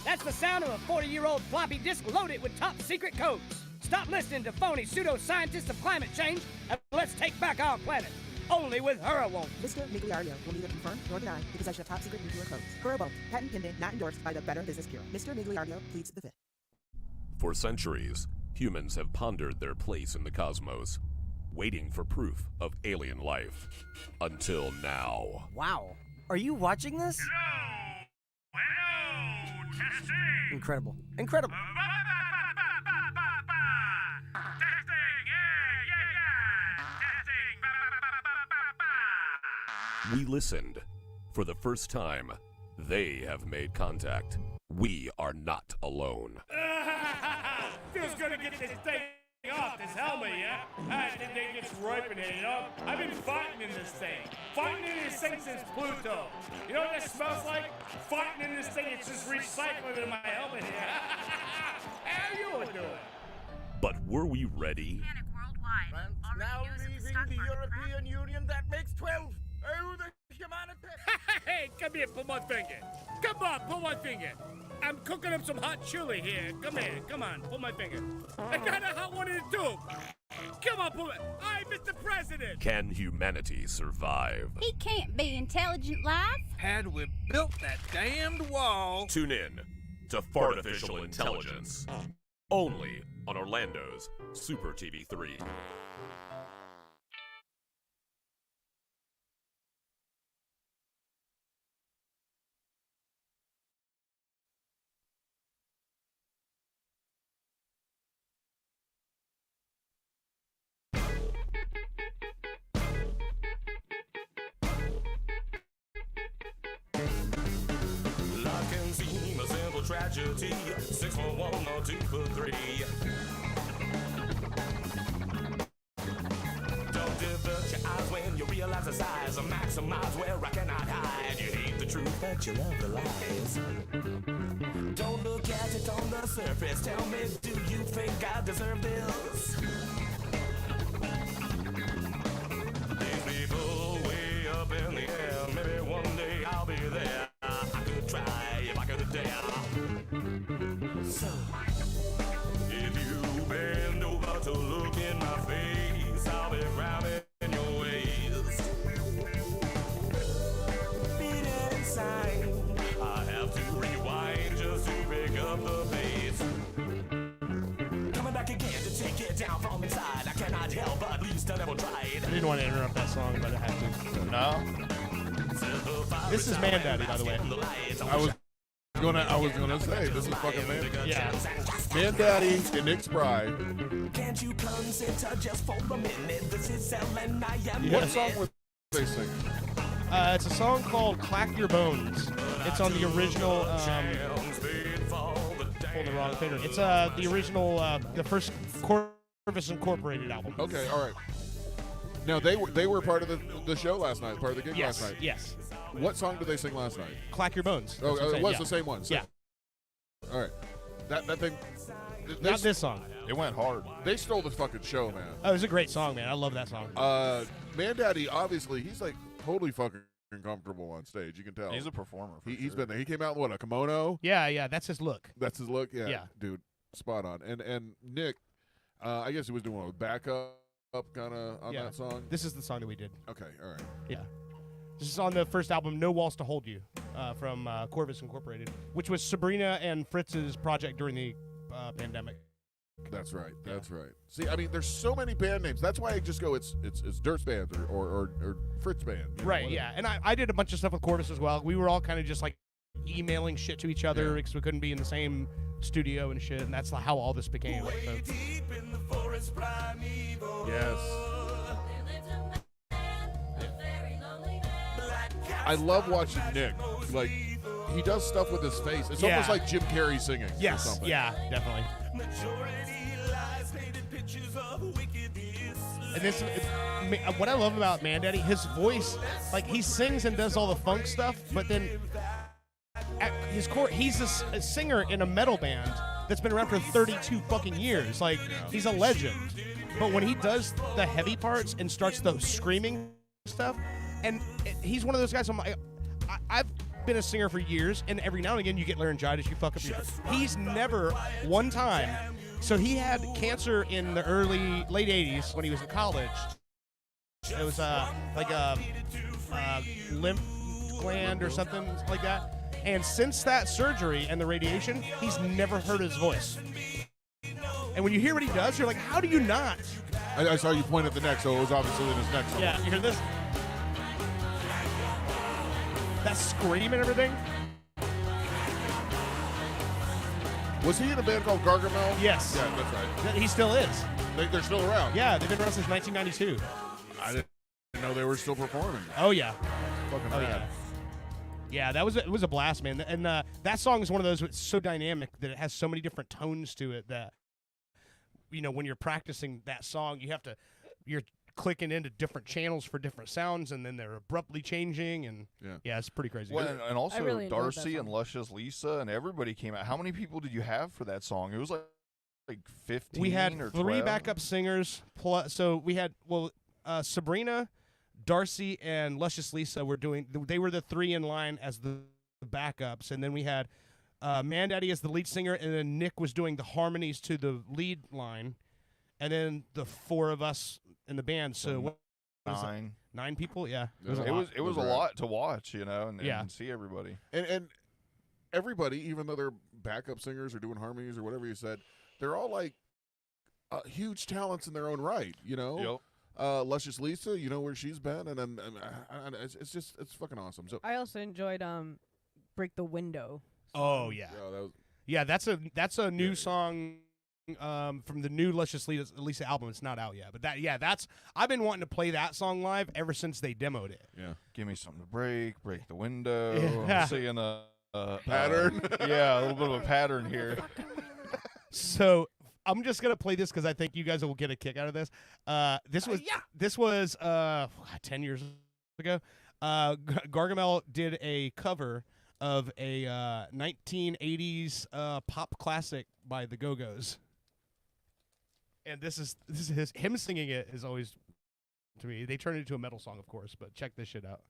That's the sound of a 40-year-old floppy disk loaded with top-secret codes. Stop listening to phony pseudo-scientists of climate change and let's take back our planet. Only with Hura won't. Mr. Migliario will neither confirm nor deny the possession of top-secret nuclear codes. Hura won't. Patent pending, not endorsed by the Better Business Bureau. Mr. Migliario pleads the fifth. For centuries, humans have pondered their place in the cosmos, waiting for proof of alien life. Until now. Wow. Are you watching this? Hello, testing. Incredible. Incredible. We listened. For the first time, they have made contact. We are not alone. Feels good to get this thing off this helmet, yeah? I think it's ripening, you know? I've been fighting in this thing. Fighting in this thing since Pluto. You know what that smells like? Fighting in this thing, it's just recycling in my helmet here. How you doing? But were we ready? Worldwide. Now leaving the European Union, that makes 12. Oh, the humanity. Hey, come here, pull my finger. Come on, pull my finger. I'm cooking up some hot chili here. Come here, come on, pull my finger. I got a hot one in the tube. Come on, pull it. Hi, Mr. President. Can humanity survive? He can't be intelligent life. Had we built that damned wall. Tune in to Fartificial Intelligence. Only on Orlando's Super TV 3. Tragedy, 611 or 243. Don't divert your eyes when you realize the size of maximize where I cannot hide. You hate the truth, but you love the lies. Don't look at it on the surface. Tell me, do you think I deserve this? These people way up in the air. Maybe one day I'll be there. I could try if I could dare. So, if you bend over to look in my face, I'll be grabbing your waist. Beating inside, I have to rewind just to pick up the pace. Coming back again to take it down from inside. I cannot help but at least I never tried. I didn't want to interrupt that song, but I have to. No. This is Man Daddy, by the way. I was gonna say this is fucking Man. Yeah. Man Daddy and Nick Spry. Can't you consider just for a minute? This is Ellen, I am. What song was they singing? It's a song called "Clack Your Bones." It's on the original. Hold the wrong finger. It's the original, the first Corvus Incorporated album. Okay, all right. Now they were part of the show last night, part of the gig Yes, last night. yes. What song did they sing last night? "Clack Your Bones." Oh, That's what I'm it saying, was yeah. the same one. Yeah. All right. That thing. Not this song. It went hard. They stole the fucking show, man. Oh, it was a great song, man. I love that song. Man Daddy, obviously, he's like totally fucking comfortable on stage. You can tell. He's a performer. He's been there. He came out in what, a kimono? Yeah, that's his look. That's his look. Yeah, Yeah. dude, spot on. And Nick, I guess he was doing a backup kind of on that song. This is the song that we did. Okay, all right. Yeah. This is on the first album, No Walls to Hold You, from Corvus Incorporated, which was Sabrina and Fritz's project during the pandemic. That's right. That's right. See, I mean, there's so many band names. That's why I just go, it's Dirt's band or Fritz band. you know, Right, whatever. yeah. And I did a bunch of stuff with Corvus as well. We were all kind of just like emailing shit to each other because we couldn't be in the same studio and shit, and that's how all this became. So. Yes. I love watching Nick. Like, he does stuff with his face. It's almost like Jim Carrey singing. Yes, or something. yeah, definitely. Majority lies, painted pictures of wickedness. And this, what I love about Man Daddy, his voice, like he sings and does all the funk stuff, but then at his core, he's a singer in a metal band that's been around for 32 fucking years. Like, he's a legend. But when he does the heavy parts and starts the screaming stuff, and he's one of those guys, I've been a singer for years, and every now and again you get laryngitis, you fuck up your... He's never one time... So he had cancer in the late 80s when he was in college. It was like a lymph gland or something like that. And since that surgery and the radiation, he's never heard his voice. And when you hear what he does, you're like, how do you not? I saw you point at the neck, so it was obviously in his neck somewhere. Yeah, you hear this? That scream and everything? Was he in a band called Gargamel? Yes. Yeah, that's right. He still is. They're still around? Yeah, they've been around since 1992. I didn't know they were still performing. Oh, yeah. Fucking Oh, rad. yeah. Yeah, it was a blast, man. And that song is one of those that's so dynamic that it has so many different tones to it that, you know, when you're practicing that song, you're clicking into different channels for different sounds, and then they're abruptly changing, and yeah, it's pretty crazy. Well, and also really Darcy and Luscious Lisa and everybody came out. How many people did you have for that song? It was like 15 We had or 3 12? backup singers, plus, so we had, Sabrina, Darcy, and Luscious Lisa they were the 3 in line as the backups, and then we had Man Daddy as the lead singer, and then Nick was doing the harmonies to the lead line, and then the 4 of us in the band. So what was it? 9 people? Yeah. It was a lot to watch, you know, and see everybody. And everybody, even though they're backup singers or doing harmonies or whatever you said, they're all like huge talents in their own right, you know? Yep. Luscious Lisa, you know where she's been, and it's fucking awesome. So I also enjoyed Break the Window. Oh yeah. That's a new song from the new Luscious Lisa album. It's not out yet, but I've been wanting to play that song live ever since they demoed it. Yeah. Give me something to break the window. Yeah. I'm seeing a pattern. Yeah, a little bit of a pattern here. So I'm just gonna play this because I think you guys will get a kick out of this. This was 10 years ago. Gargamel did a cover of a 1980s pop classic by the Go-Go's. And this is him singing it is always, to me, they turned it into a metal song, of course, but check this shit out.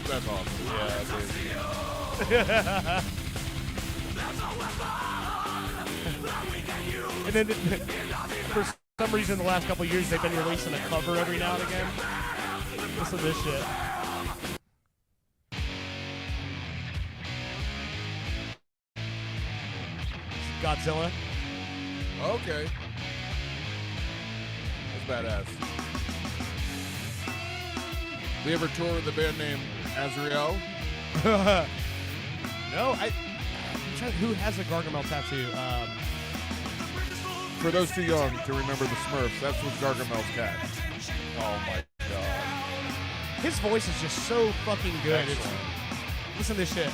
That's awesome. Yeah, And then for some reason, the last couple of years, they've been releasing a cover every now and again. Listen to this shit. Godzilla. Okay. That's badass. They ever tour with a band named Azrael? No, I'm trying, who has a Gargamel tattoo? For those too young to remember the Smurfs, that's what Gargamel's cat. Oh my god. His voice is just so fucking good. Listen to this shit.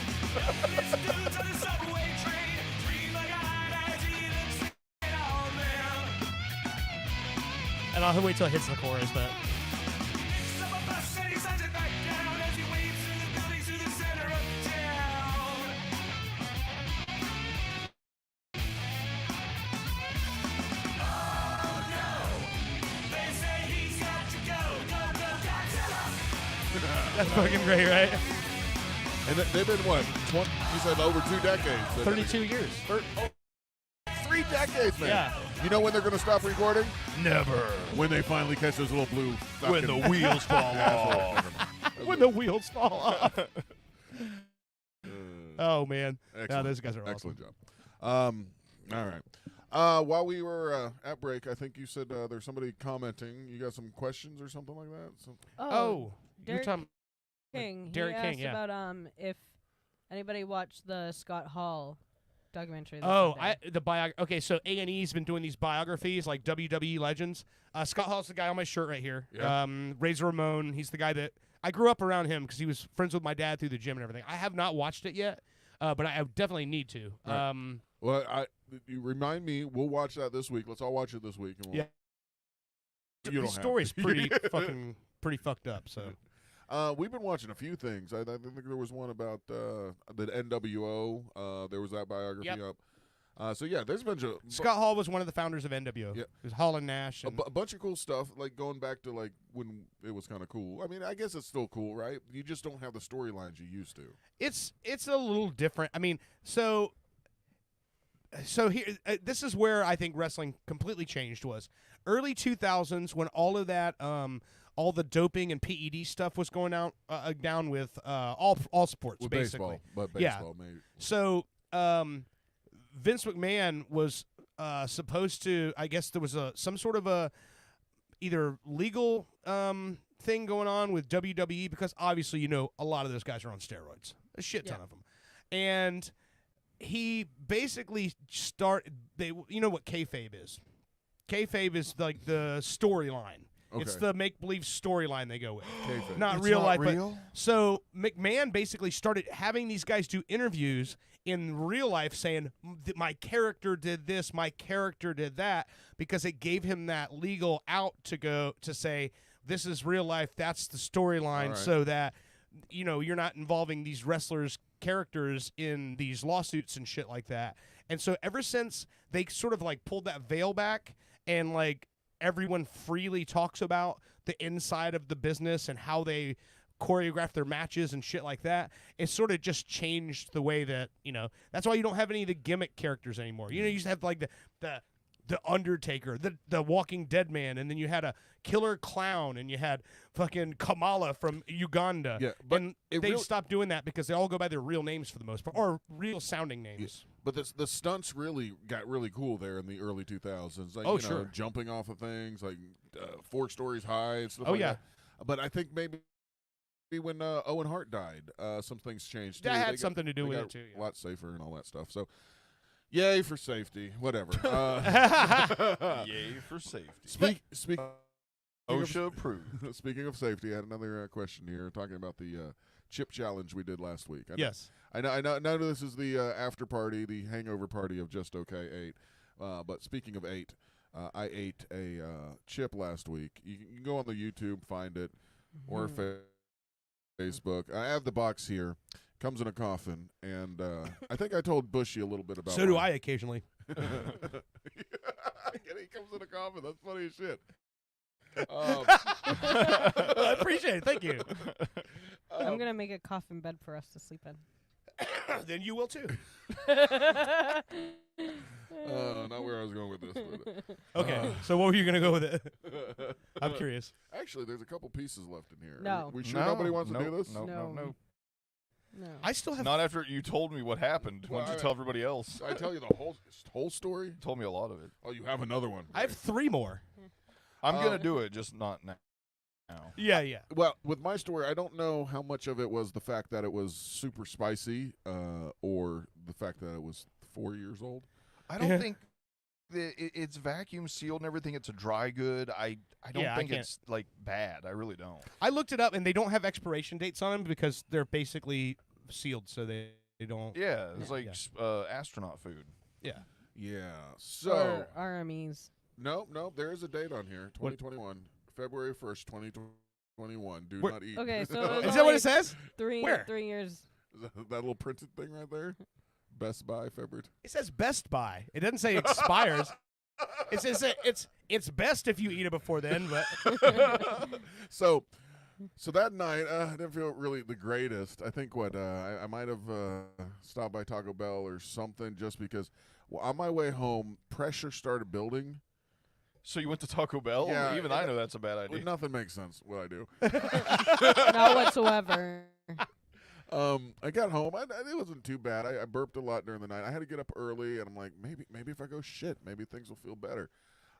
And I'll wait till it hits the chorus, but... That's fucking great, right? And they've been, what, you said over 2 decades? 32 years. 3 decades, man. Yeah. You know when they're going to stop recording? Never. When they finally catch those little blue. When the wheels fall off. When the wheels fall off. Oh, man. Excellent. Those guys are Excellent awesome. job. All right. While we were at break, I think you said there's somebody commenting. You got some questions or something like that? You're Derek talking King. Derek he King, asked yeah. about if anybody watched the Scott Hall documentary. Okay, so A&E's been doing these biographies like WWE legends. Scott Hall's the guy on my shirt right here. Yeah. Razor Ramon. He's the guy that I grew up around him because he was friends with my dad through the gym and everything. I have not watched it yet, but I definitely need to. Right. Well, you remind me. We'll watch that this week. Let's all watch it this week. And we'll, Yeah. You don't The have story's to. pretty fucked up. So. We've been watching a few things. I think there was one about the NWO. There was that biography up. So yeah, there's a bunch of Scott Hall was one of the founders of NWO. Yeah. It was Hall and Nash. And a bunch of cool stuff, like going back to like when it was kind of cool. I mean, I guess it's still cool, right? You just don't have the storylines you used to. It's a little different. I mean, so here, this is where I think wrestling completely changed. Was early 2000s when all of that, all the doping and PED stuff was going down with all sports, With basically. baseball, but baseball, yeah. maybe. So Vince McMahon was supposed to. I guess there was some sort of a either legal thing going on with WWE because obviously a lot of those guys are on steroids, a shit ton of them, and he basically you know what kayfabe is? Kayfabe is like the storyline. Okay. It's the make-believe storyline they go with. Kayfabe. Not It's real not life. real? But so McMahon basically started having these guys do interviews in real life saying, my character did this, my character did that, because it gave him that legal out to go to say, this is real life, that's the storyline, right. so that you're not involving these wrestlers' characters in these lawsuits and shit like that. And so ever since they sort of like pulled that veil back and like everyone freely talks about the inside of the business and how they choreograph their matches and shit like that, it sort of just changed the way that, that's why you don't have any of the gimmick characters anymore. You used to have like the Undertaker, the Walking Dead man, and then you had a killer clown, and you had fucking Kamala from Uganda. Yeah, but and they stopped doing that because they all go by their real names for the most part, or real sounding names. But the stunts really got really cool there in the early 2000s. Like, Sure. Jumping off of things, like 4 stories high and stuff Oh, like yeah. that. But I think maybe when Owen Hart died, some things changed, too. That had They something to do they with got it, too, a lot safer and all that stuff. So, yay for safety. Whatever. Yay for safety. Speak. OSHA approved. Speaking of safety, I had another question here talking about the chip challenge we did last week. Yes. I know this is the after party, the hangover party of Just Okay 8. But speaking of 8, I ate a chip last week. You can go on the YouTube, find it, or Facebook. I have the box here. Comes in a coffin, and I think I told Bushy a little bit about. So do I occasionally. He comes in a coffin. That's funny as shit. I appreciate it. Thank you. I'm gonna make a coffin bed for us to sleep in. Then you will too. Not where I was going with this. But, Okay, so what were you gonna go with it? I'm curious. Actually, there's a couple pieces left in here. No. We sure nobody wants to do this? No. I still have. Not after you told me what happened. Well, Why don't you tell everybody else? I tell you the whole story. You told me a lot of it. Oh, you have another one. I have 3 more. I'm gonna do it, just not now. Yeah. Well, with my story, I don't know how much of it was the fact that it was super spicy, or the fact that it was 4 years old. I don't think that it's vacuum sealed and everything. It's a dry good. I don't think it's like bad. I really don't. I looked it up, and they don't have expiration dates on them because they're basically sealed, so they don't. Yeah, it's like astronaut food. Yeah. Yeah. So Or RMEs. no, there is a date on here. 2021, February 1st, 2021. Do not eat. Okay, so Is that what it says? Where? 3 years. That little printed thing right there? Best Buy, February. It says Best Buy. It doesn't say expires. It says it's best if you eat it before then, but So that night, I didn't feel really the greatest. I think I might have stopped by Taco Bell or something just because Well, on my way home, pressure started building. So you went to Taco Bell? Yeah, Even I know that's a bad idea. Nothing makes sense what I do. Not whatsoever. I got home. It wasn't too bad. I burped a lot during the night. I had to get up early, and I'm like, maybe if I go shit, maybe things will feel better.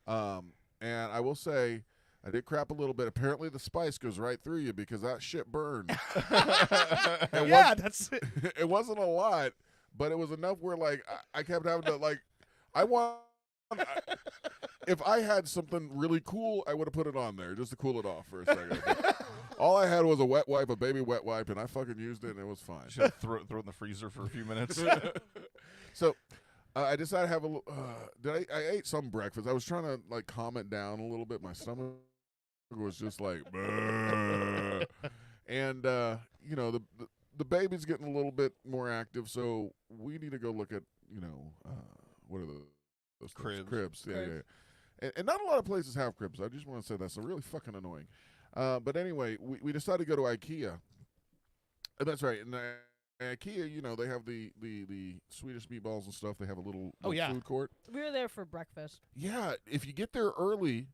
And I will say, I did crap a little bit. Apparently, the spice goes right through you because that shit burned. That's it. It wasn't a lot, but it was enough where like I kept having to like, if I had something really cool, I would have put it on there just to cool it off for a second. But all I had was a wet wipe, a baby wet wipe, and I fucking used it, and it was fine. Should throw it in the freezer for a few minutes. So I decided to have I ate some breakfast. I was trying to like calm it down a little bit. My stomach was just like, "Bleh." And you know, the baby's getting a little bit more active, so we need to go look at, you know, what are those Cribs. Cribs. Yeah. And not a lot of places have cribs. I just want to say that's really fucking annoying. But anyway, we decided to go to IKEA. And that's right. And IKEA, you know, they have the Swedish meatballs and stuff. They have a little food court. We were there for breakfast. Yeah, if you get there early,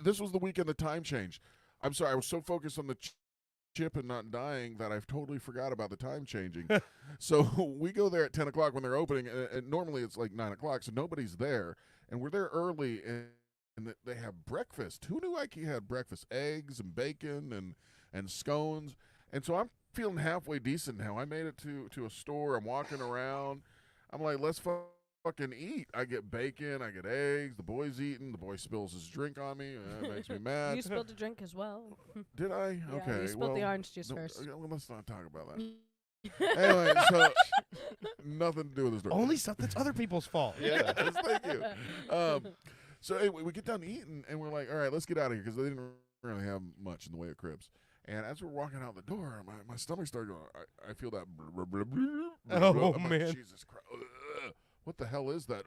this was the weekend the time changed. I'm sorry, I was so focused on the chip and not dying that I've totally forgot about the time changing. So we go there at 10 o'clock when they're opening, and normally it's like 9 o'clock, so nobody's there. And we're there early, and they have breakfast. Who knew IKEA had breakfast? Eggs and bacon and scones. And so I'm feeling halfway decent now. I made it to a store. I'm walking around. I'm like, let's fucking eat. I get bacon. I get eggs. The boy's eating. The boy spills his drink on me. That makes me mad. You spilled a drink as well. Did I? Yeah, Okay. you spilled the orange juice first. Well, let's not talk about that. Anyway, so nothing to do with the story. Only stuff that's other people's fault. Yeah, thank you. So anyway, we get done eating, and we're like, all right, let's get out of here, because they didn't really have much in the way of cribs. And as we're walking out the door, my stomach started going, I feel that. Oh, I'm man. like, Jesus Christ. What the hell is that?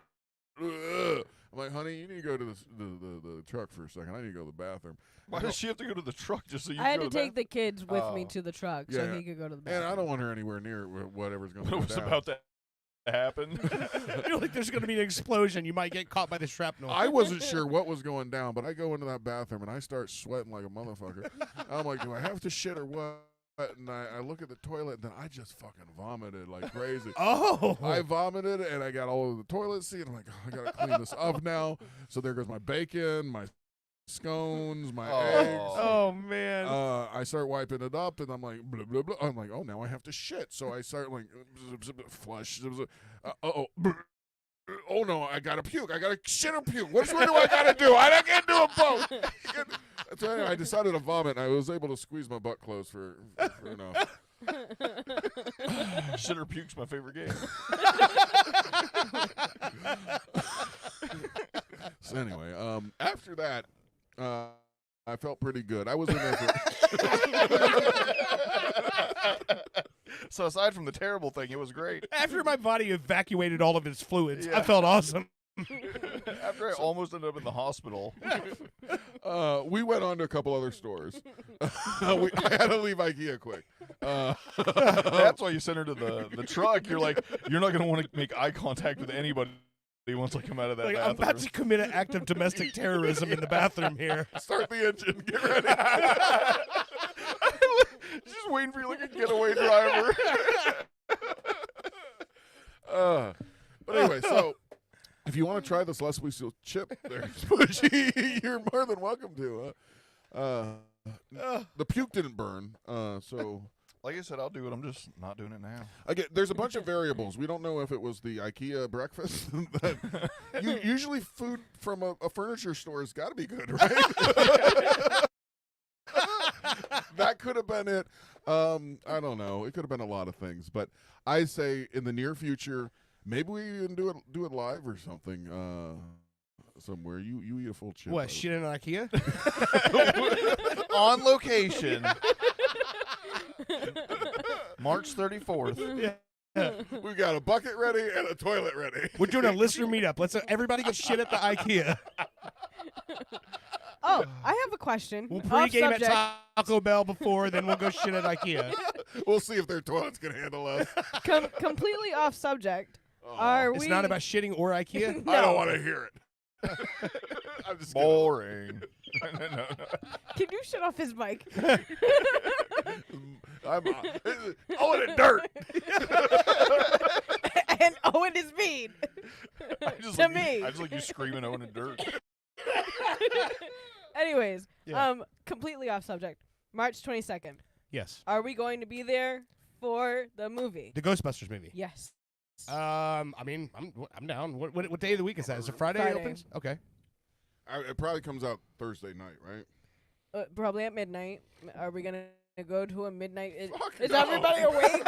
I'm like, honey, you need to go to the truck for a second. I need to go to the bathroom. Why does she have to go to the truck just so you I had can to go take the kids with me to the truck so Yeah. he could go to the bathroom. And I don't want her anywhere near whatever's going to What was about to happen? You're like, there's going to be an explosion. You might get caught by the shrapnel. I wasn't sure what was going down, but I go into that bathroom and I start sweating like a motherfucker. I'm like, do I have to shit or what? And I look at the toilet, and then I just fucking vomited like crazy. Oh! I vomited, and I got all over the toilet seat. I'm like, oh, I got to clean this up now. So there goes my bacon, my scones, my eggs. Oh, man. I start wiping it up, and I'm like, blah, blah, blah. I'm like, oh, now I have to shit. So I start like, flush. Oh, no, I got to puke. I got to shit or puke. Which one do I got to do? I can't do them both. So anyway, I decided to vomit, and I was able to squeeze my butt closed for enough. Shit or puke's my favorite game. So anyway, after that, I felt pretty good. I was in there for... So aside from the terrible thing, it was great. After my body evacuated all of its fluids, I Yeah. felt awesome. After I almost ended up in the hospital. We went on to a couple other stores. I had to leave IKEA quick. That's why you sent her to the truck. You're like, you're not going to want to make eye contact with anybody once I come out of that Like, bathroom. I'm about to commit an act of domestic terrorism in the bathroom here. Start the engine. Get ready. Just waiting for you like a getaway driver. But anyway, so if you want to try this less weasel chip there, Spudgy, you're more than welcome to. The puke didn't burn, so... Like I said, I'll do it. I'm just not doing it now. Again, there's a bunch of variables. We don't know if it was the IKEA breakfast. Usually food from a furniture store has got to be good, right? That could have been it. I don't know. It could have been a lot of things. But I say in the near future, maybe we even do it live or something. Somewhere. You eat a full chip. What, shit in IKEA? On location. March 34th. Yeah. We've got a bucket ready and a toilet ready. We're doing a listener meetup. Let's everybody get shit at the IKEA. Oh, I have a question. We'll Off pregame at subject. Taco Bell before, then we'll go shit at IKEA. We'll see if their toilets can handle us. Completely off subject. Are It's we? not about shitting or IKEA. I don't want to hear it. I'm just kidding. Boring. No. Can you shut off his mic? I'm Owen and Dirt. And Owen is mean. I just To like me. You, I just like you screaming Owen and Dirt. Anyways, Yeah. completely off subject. March 22nd. Yes. Are we going to be there for the movie? The Ghostbusters movie. Yes. I mean, I'm down. What day of the week is that? Is it Friday, it Friday. opens? Okay. It probably comes out Thursday night, right? Probably at midnight. Are we gonna go to a midnight? Is no. everybody awake?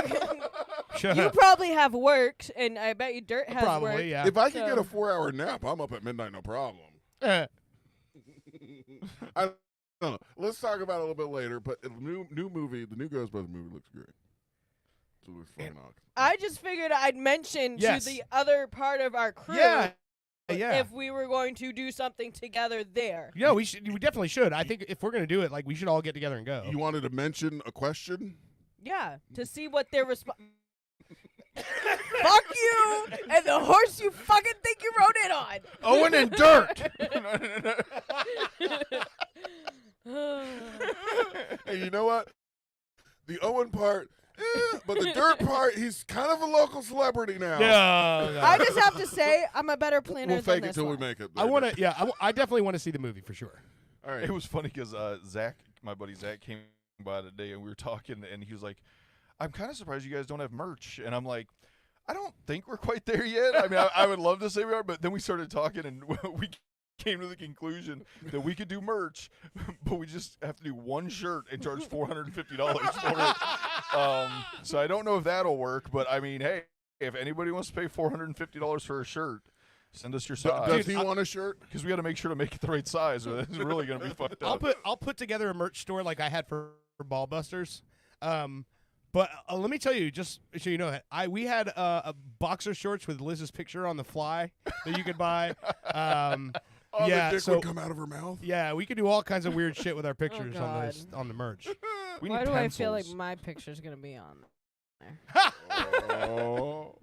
Shut You up. probably have work, and I bet you Dirt has Probably, work. yeah. If I could get so- a 4-hour nap, I'm up at midnight, no problem. Eh. I don't know. Let's talk about it a little bit later. But the new movie, the new Ghostbusters movie, looks great. It looks fucking awesome. I just figured I'd mention Yes. to the other part of our crew Yeah. Yeah. if we were going to do something together there. Yeah, we should. We definitely should. I think if we're gonna do it, like we should all get together and go. You wanted to mention a question? Yeah, to see what their response. Fuck you and the horse you fucking think you rode in on. Owen and Dirt. Hey, you know what? The Owen part, but the Dirt part, he's kind of a local celebrity now. No. I just have to say, I'm a better planner We'll than fake it this till we one. make it. I want to. Yeah, I definitely want to see the movie for sure. All right. It was funny because Zach, my buddy Zach, came by today and we were talking, and he was like, "I'm kind of surprised you guys don't have merch." And I'm like, "I don't think we're quite there yet. I mean, I would love to say we are, but then we started talking, and we came to the conclusion that we could do merch, but we just have to do one shirt and charge $450 for it. So I don't know if that'll work, but I mean, hey, if anybody wants to pay $450 for a shirt, send us your size. Does he want a shirt? Because we got to make sure to make it the right size, or it's really going to be fucked up. I'll put together a merch store like I had for Ballbusters. But let me tell you, just so you know, we had a boxer shorts with Liz's picture on the fly that you could buy. Oh, yeah, the dick so would come out of her mouth? Yeah, we could do all kinds of weird shit with our pictures God. on the merch. We Why need do I feel like pencils. my picture's gonna be on there? Oh.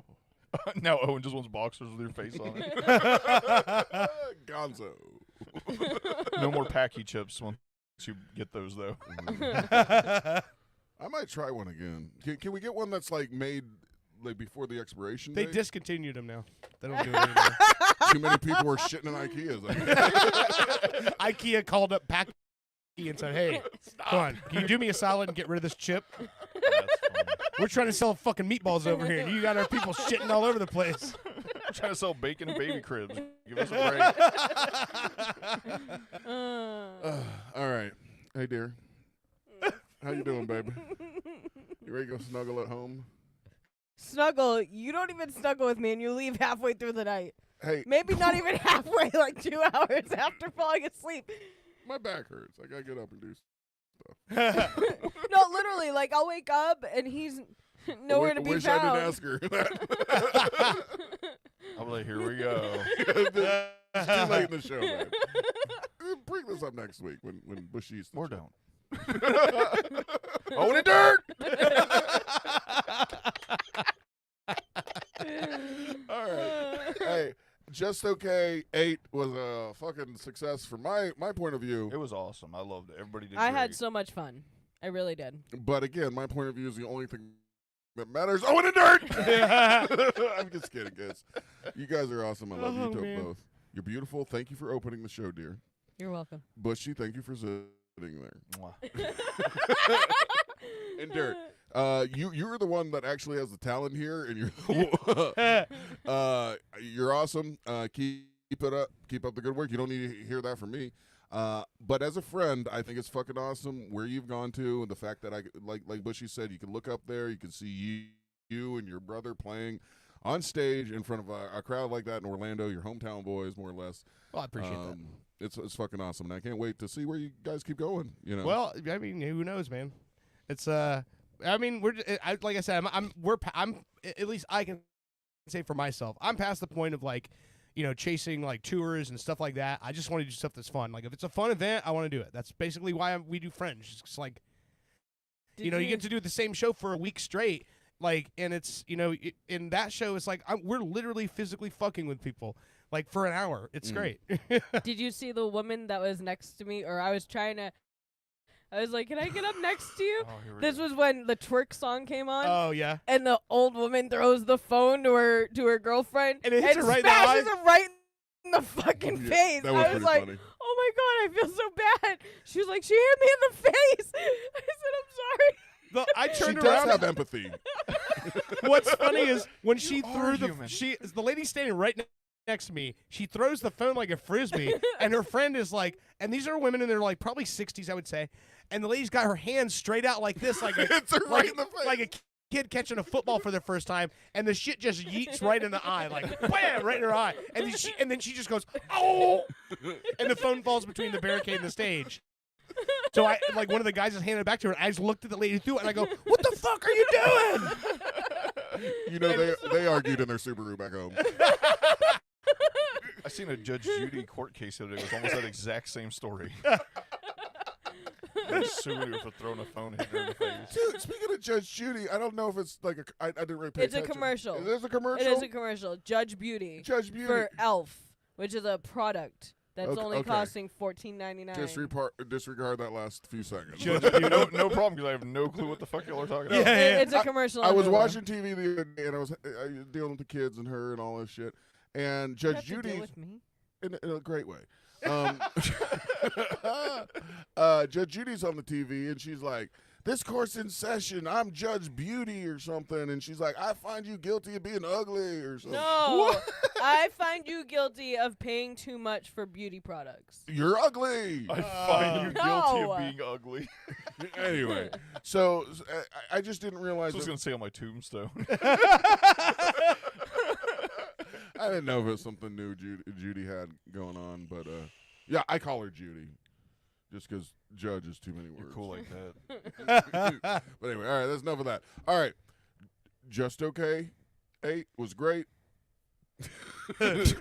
Now Owen just wants boxers with your face on it. Gonzo. No more Packy chips once you get those, though. I might try one again. Can we get one that's like made like before the expiration They date? discontinued them now. They don't do it anymore. Too many people were shitting in IKEAs. IKEA called up Packy and said, "Hey, come on, can you do me a solid and get rid of this chip? We're trying to sell fucking meatballs over here, and you got our people shitting all over the place." We're trying to sell bacon and baby cribs. Give us a break. All right. Hey, dear. How you doing, baby? You ready to go snuggle at home? Snuggle, you don't even snuggle with me, and you leave halfway through the night. Hey. Maybe not even halfway, like 2 hours after falling asleep. My back hurts. I gotta get up and do stuff. No, literally, like I'll wake up and he's nowhere to be wish found. I didn't ask her that. I'm like, here we go. It's too late in the show, man. Bring this up next week when Bush East. Or don't. Owen and Dirt! All right. Hey, Just Okay 8 was a fucking success from my point of view. It was awesome. I loved it. Everybody did I great. had so much fun. I really did. But again, my point of view is the only thing that matters. Owen and Dirt! I'm just kidding, guys. You guys are awesome. I love you both. You're beautiful. Thank you for opening the show, dear. You're welcome. Bushy, thank you for sitting there. Mwah. And Dirt, you're the one that actually has the talent here, and you're awesome. Keep it up. Keep up the good work. You don't need to hear that from me. But as a friend, I think it's fucking awesome where you've gone to, and the fact that like Bushy said, you can look up there, you can see you and your brother playing on stage in front of a crowd like that in Orlando, your hometown boys, more or less. Well, I appreciate that. It's fucking awesome, and I can't wait to see where you guys keep going. You know. Well, I mean, who knows, man? It's I mean, like I said, I'm at least I can say for myself, I'm past the point of like, you know, chasing like tours and stuff like that. I just want to do stuff that's fun. Like if it's a fun event, I want to do it. That's basically why we do Fringe. It's like, you know, you get to do the same show for a week straight, Like, and it's, you know, in that show, it's like we're literally physically fucking with people, like, for an hour. It's great. Did you see the woman that was next to me? Or I was like, can I get up next to you? This was when the twerk song came on. Oh, yeah. And the old woman throws the phone to her girlfriend and it hits her right in the smashes eye? her right in the fucking face. that was I was pretty like, funny. oh my God, I feel so bad. She was like, she hit me in the face. I said, I'm sorry. I She turned does around. have empathy. What's funny is when she are threw human. the lady standing right next to me. She throws the phone like a frisbee, and her friend is like, and these are women in their like probably 60s, I would say, and the lady's got her hands straight out like this, like Hits her right in the face. like a kid catching a football for the first time, and the shit just yeets right in the eye, like bam, right in her eye, and then she just goes, oh, and the phone falls between the barricade and the stage. So I like one of the guys just handed it back to her, and I just looked at the lady who threw it, and I go, what the fuck are you doing? You know, they argued in their Subaru back home. I seen a Judge Judy court case the other day. It was almost that exact same story. They sued her for throwing a phone hitting her in the face. Dude, speaking of Judge Judy, I don't know if it's like I didn't really pay It's a attention. commercial. It is a commercial? It is a commercial. Judge Beauty. Judge Beauty. For Elf, which is a product that's Okay, only okay. costing $14.99. Disregard that last few seconds. No problem, because I have no clue what the fuck y'all are talking about. It's a commercial. I was on Hulu. watching TV the other day, and I was dealing with the kids and her and all this shit. And You Judge have to deal Judy, with me. in a great way. Judge Judy's on the TV, and she's like, "This court's in session. I'm Judge Beauty or something." And she's like, "I find you guilty of being ugly or something." No, I find you guilty of paying too much for beauty products. You're ugly. I find you guilty no. of being ugly. Anyway, so I just didn't realize. I was going to say on my tombstone. I didn't know if it was something new Judy had going on, but yeah, I call her Judy, just because Judge is too many words. You're cool like that. But anyway, all right, that's enough of that. All right, Just Okay 8 was great. There's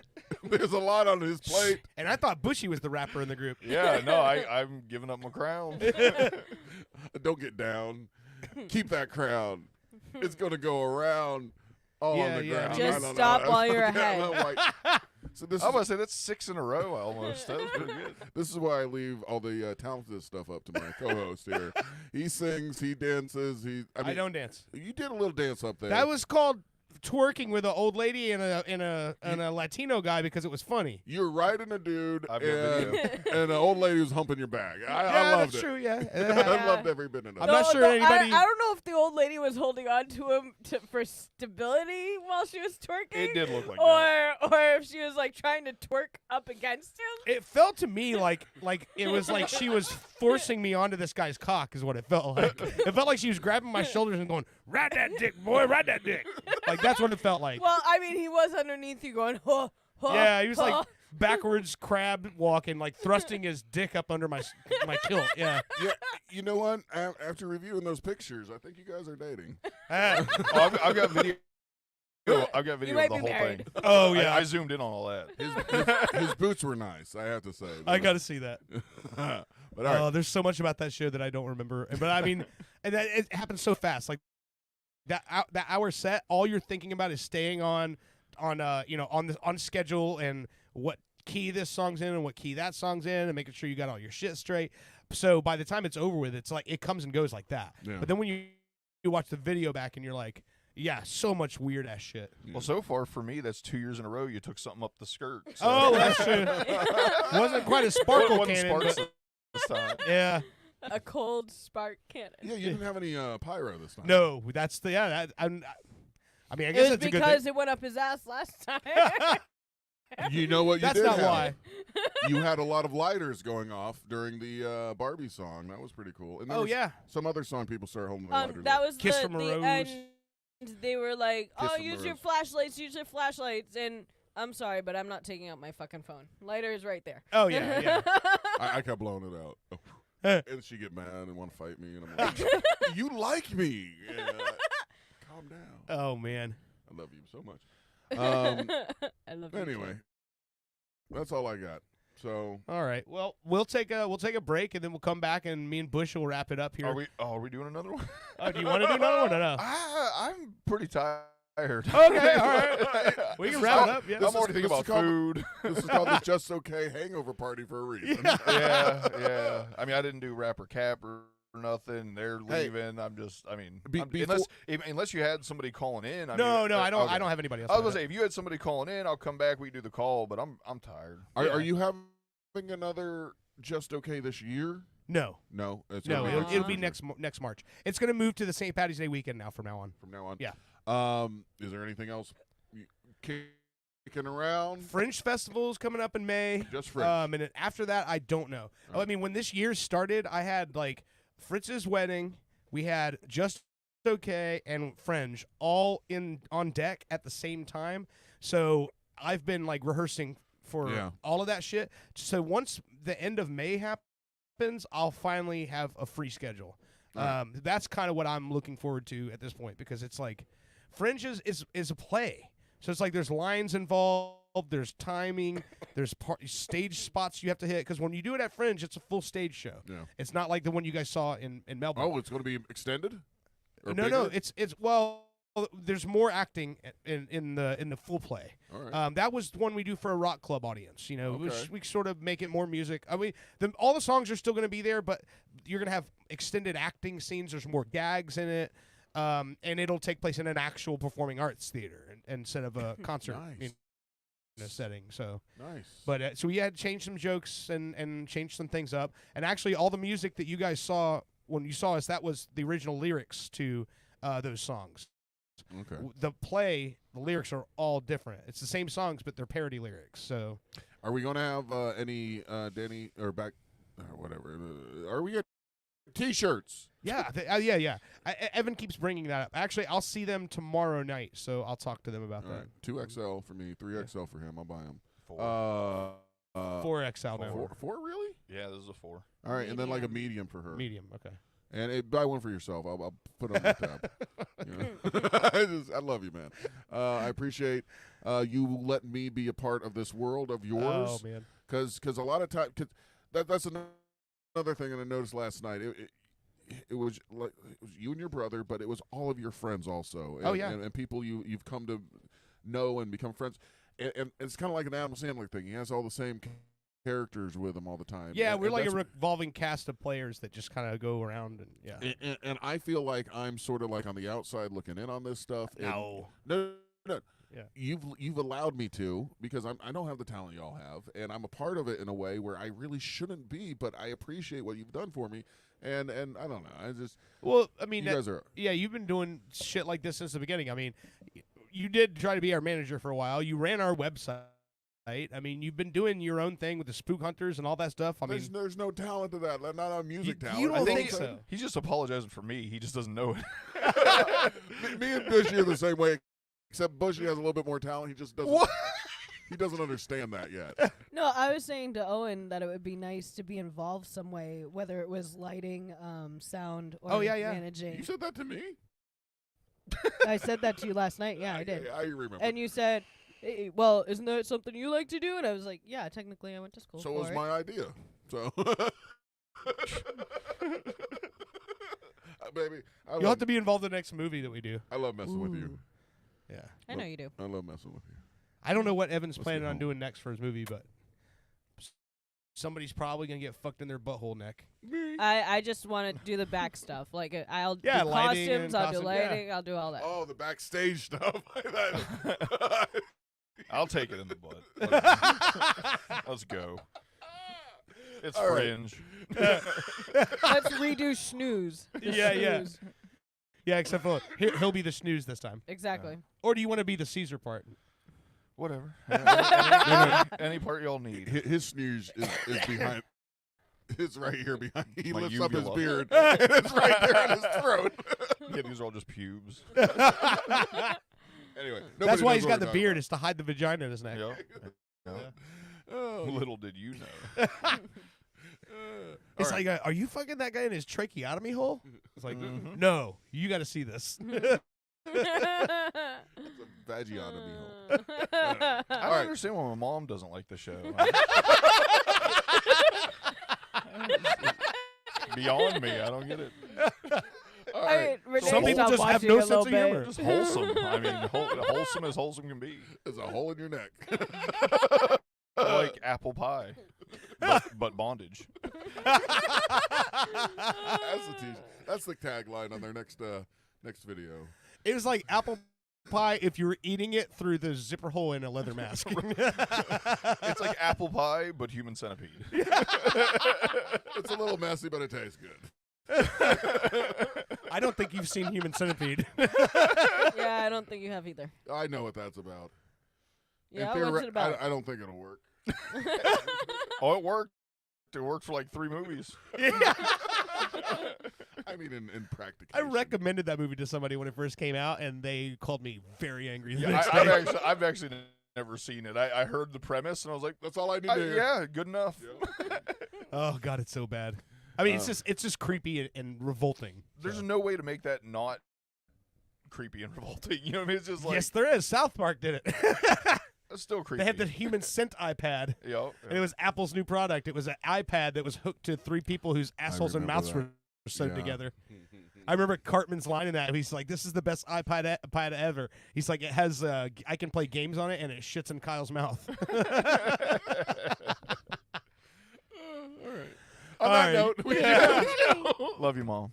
a lot on his plate. And I thought Bushy was the rapper in the group. Yeah, no, I'm giving up my crown. Don't get down. Keep that crown. It's going to go around all on the ground. Just stop while you're ahead. So this I'm going to say that's 6 in a row almost. That was pretty good. This is why I leave all the talented stuff up to my co-host here. He sings, he dances. I don't dance. You did a little dance up there. That was called twerking with an old lady and a Latino guy because it was funny. You're riding a dude I've got video. and an old lady who's humping your back. I Yeah, loved that's it. true, yeah. I loved every bit of it. I'm not sure anybody. I don't know if the old lady was holding on to him for stability while she was twerking. It did look like or if she was like trying to twerk up against him. It felt to me like it was like she was forcing me onto this guy's cock is what it felt like. It felt like she was grabbing my shoulders and going, "Ride that dick, boy, ride that dick." Like that's what it felt like. Well, I mean, he was underneath you going, huh, huh, Yeah, he was huh. like backwards crab walking, like thrusting his dick up under my kilt. Yeah. Yeah, you know what? After reviewing those pictures, I think you guys are dating. Oh, I've got video. I've got video might of the be whole married. thing. Oh, yeah. I zoomed in on all that. His boots were nice, I have to say. I got to see that. But all right. Oh, there's so much about that show that I don't remember. But I mean, and it happens so fast. Like that hour set, all you're thinking about is staying on schedule and what key this song's in and what key that song's in and making sure you got all your shit straight. So by the time it's over with, it's like it comes and goes like that. Yeah. But then when you watch the video back and you're like, yeah, so much weird ass shit. Well, so far for me, that's 2 years in a row you took something up the skirt. So. Oh, that's true. Wasn't quite a sparkle Wasn't cannon. sparks but- this time. Yeah. A cold spark cannon. Yeah, you didn't have any pyro this time. No, that's the I mean, I guess It was that's a good because thing. it went up his ass last time. You know what you That's did not have? why. You had a lot of lighters going off during the Barbie song. That was pretty cool. And there Oh, was yeah. some other song people started holding their lighters That up. was Kiss the from a Rose. end. They were like, Kiss "Oh, from a use your Rose. flashlights. Use your flashlights." And I'm sorry, but I'm not taking out my fucking phone. Lighter is right there. Oh, yeah, yeah. I kept blowing it out. And she get mad and want to fight me. And I'm like, you like me. Yeah. Calm down. Oh, man. I love you so much. I love you too. Anyway, that's all I got. So All right. Well, we'll take a break and then we'll come back and me and Bush will wrap it up here. Are we doing another one? Oh, do you want to do another one or no? I'm pretty tired. Okay, all right. We can wrap it up. Yeah. I'm already thinking about food. This is called the Just Okay Hangover Party for a reason. Yeah. I mean, I didn't do rapper cap or nothing. They're leaving. I'm just. I mean, unless you had somebody calling in. I No, mean, I don't have anybody else. I was gonna say, if you had somebody calling in, I'll come back. We do the call, but I'm tired. Are you having another Just Okay this year? No. No. It'll be next March. It's going to move to the St. Patty's Day weekend now from now on. Yeah. Is there anything else kicking around? Fringe Festival's coming up in May. Just Fringe. And then after that, I don't know. I mean, when this year started, I had like Fritz's wedding. We had Just Okay and Fringe all on deck at the same time. So I've been like rehearsing for all of that shit. So once the end of May happens, I'll finally have a free schedule. That's kind of what I'm looking forward to at this point, because it's like Fringe is a play. So it's like there's lines involved, there's timing, there's stage spots you have to hit, because when you do it at Fringe, it's a full stage show. Yeah. It's not like the one you guys saw in Melbourne. Oh, it's going to be extended? Or No, bigger? it's well, there's more acting in the full play. All right. That was the one we do for a rock club audience. Okay. We sort of make it more music. I mean, all the songs are still going to be there, but you're going to have extended acting scenes. There's more gags in it, and it'll take place in an actual performing arts theater instead of a concert setting. So nice. But so we had to change some jokes and change some things up. And actually, all the music that you guys saw when you saw us, that was the original lyrics to those songs. Okay. The play, the lyrics are all different. It's the same songs, but they're parody lyrics. So, are we going to have any Danny or back, whatever? Are we at T-shirts? Yeah, yeah. Evan keeps bringing that up. Actually, I'll see them tomorrow night, so I'll talk to them about All that. right. 2XL for me, 3XL for him. I'll buy him. 4XL now. Four really? Yeah, this is a 4. All right, and then like a medium for her. Medium, okay. And buy one for yourself. I'll put it on the tab. I love you, man. I appreciate you letting me be a part of this world of yours. Oh, man. Because a lot of times, that's another thing that I noticed last night. It was like it was you and your brother, but it was all of your friends also. Oh, yeah. And people you've come to know and become friends. And it's kind of like an Adam Sandler thing. He has all the same characters with him all the time. Yeah, and we're like a revolving cast of players that just kind of go around and And I feel like I'm sort of like on the outside looking in on this stuff. No. No. Yeah. You've allowed me to, because I don't have the talent y'all have, and I'm a part of it in a way where I really shouldn't be, but I appreciate what you've done for me. And I don't know. I just I mean, you guys are you've been doing shit like this since the beginning. I mean, you did try to be our manager for a while. You ran our website. I mean, you've been doing your own thing with the Spook Hunters and all that stuff. I mean, there's no talent to that. Not on music talent. You don't I think so? He's just apologizing for me. He just doesn't know it. me and Bushy are the same way, except Bushy has a little bit more talent. He just doesn't. What? He doesn't understand that yet. No, I was saying to Owen that it would be nice to be involved some way, whether it was lighting, sound, or managing. You said that to me? I said that to you last night. Yeah, I did. I remember. And you said, hey, well, isn't that something you like to do? And I was like, yeah, technically I went to school So for it was it. my idea. So, baby, you'll have to be involved in the next movie that we do. I love messing with you. Yeah. I know you do. I love messing with you. I don't know what Evan's Let's planning get on home. doing next for his movie, but somebody's probably going to get fucked in their butthole neck. I just want to do the back stuff. Like, I'll do lighting costumes, and I'll do costume, lighting, I'll do all that. Oh, the backstage stuff. I'll take it in the butt. Let's go. It's All right. Fringe. Let's redo Snooze. The Snooze. Yeah, except for he'll be the snooze this time. Exactly. Or do you want to be the Caesar part? Whatever. Any part y'all need. His snooze is behind. It's right here behind. He My lifts up his uvula. beard, and it's right there in his throat. Yeah, these are all just pubes. Anyway, That's why he's got the the beard, is to hide the vagina in his neck. Yep. Oh. Little did you know. It's All like, are you fucking that guy in his tracheotomy hole? It's like, Mhm. no, you got to see this. That's a vagiotomy hole. I don't understand why my mom doesn't like the show. Beyond me, I don't get it. All I right. Renee Some people stopped just have watching no a sense little of bit. humor. Just wholesome. I mean, wholesome as wholesome can be. There's a hole in your neck. Like apple pie, but bondage. That's the That's the tagline on their next video. It was like apple pie if you were eating it through the zipper hole in a leather mask. It's like apple pie, but human centipede. It's a little messy, but it tastes good. I don't think you've seen Human Centipede. Yeah, I don't think you have either. I know what that's about. Yeah, And what's it about? I don't think it'll work. Oh, it worked. It worked for like 3 movies. I mean, in practice. I recommended that movie to somebody when it first came out, and they called me very angry. The Yeah, next day. I've actually never seen it. I heard the premise, and I was like, that's all I need to hear. Yeah, good enough. Oh God, it's so bad. I mean, it's just creepy and revolting. There's no way to make that not creepy and revolting. You know what I mean? It's just like, Yes, there is. South Park did it. That's still creepy. They had the Human Scent iPad. Yep. And it was Apple's new product. It was an iPad that was hooked to 3 people whose assholes and remember mouths that. were sewed Yeah. together. I remember Cartman's line in that. He's like, "This is the best iPad ever." He's like, "It has I can play games on it, and it shits in Kyle's mouth." On that note, Love you, Mom.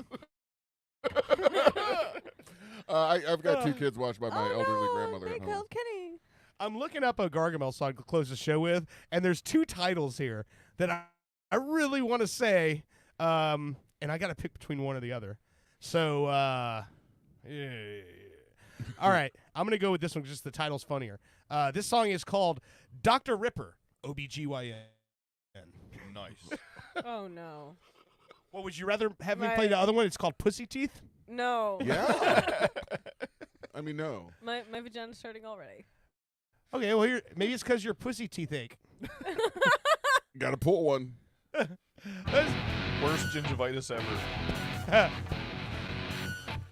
I've got 2 kids watched by my elderly grandmother at home. Kenny. I'm looking up a Gargamel song to close the show with, and there's 2 titles here that I really want to say, and I got to pick between one or the other. So, yeah. All right, I'm going to go with this one because the title's funnier. This song is called Dr. Ripper, OBGYN. Nice. Oh no. Well, would you rather have me play the other one? It's called Pussy Teeth. No. Yeah. I mean, no. My vagina's starting already. Okay, well, maybe it's because your pussy teeth ache. Got to pull one. Worst gingivitis ever.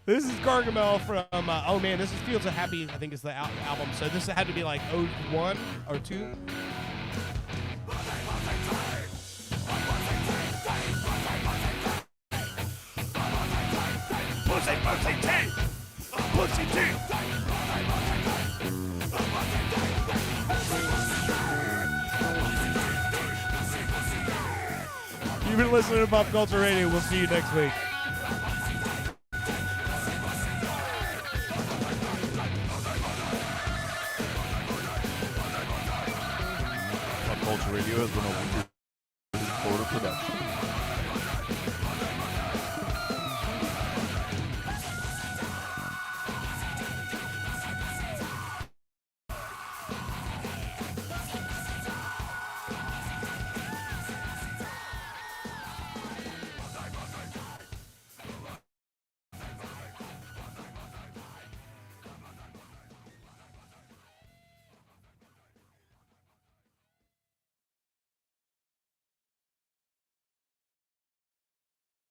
This is Gargamel from, oh man, this is Fields of Happy, I think is the album. So this had to be like 01 or 2. Pussy teeth! Pussy teeth! You've been listening to Pop Culture Radio. We'll see you next week. Pop Culture Radio has been a Winter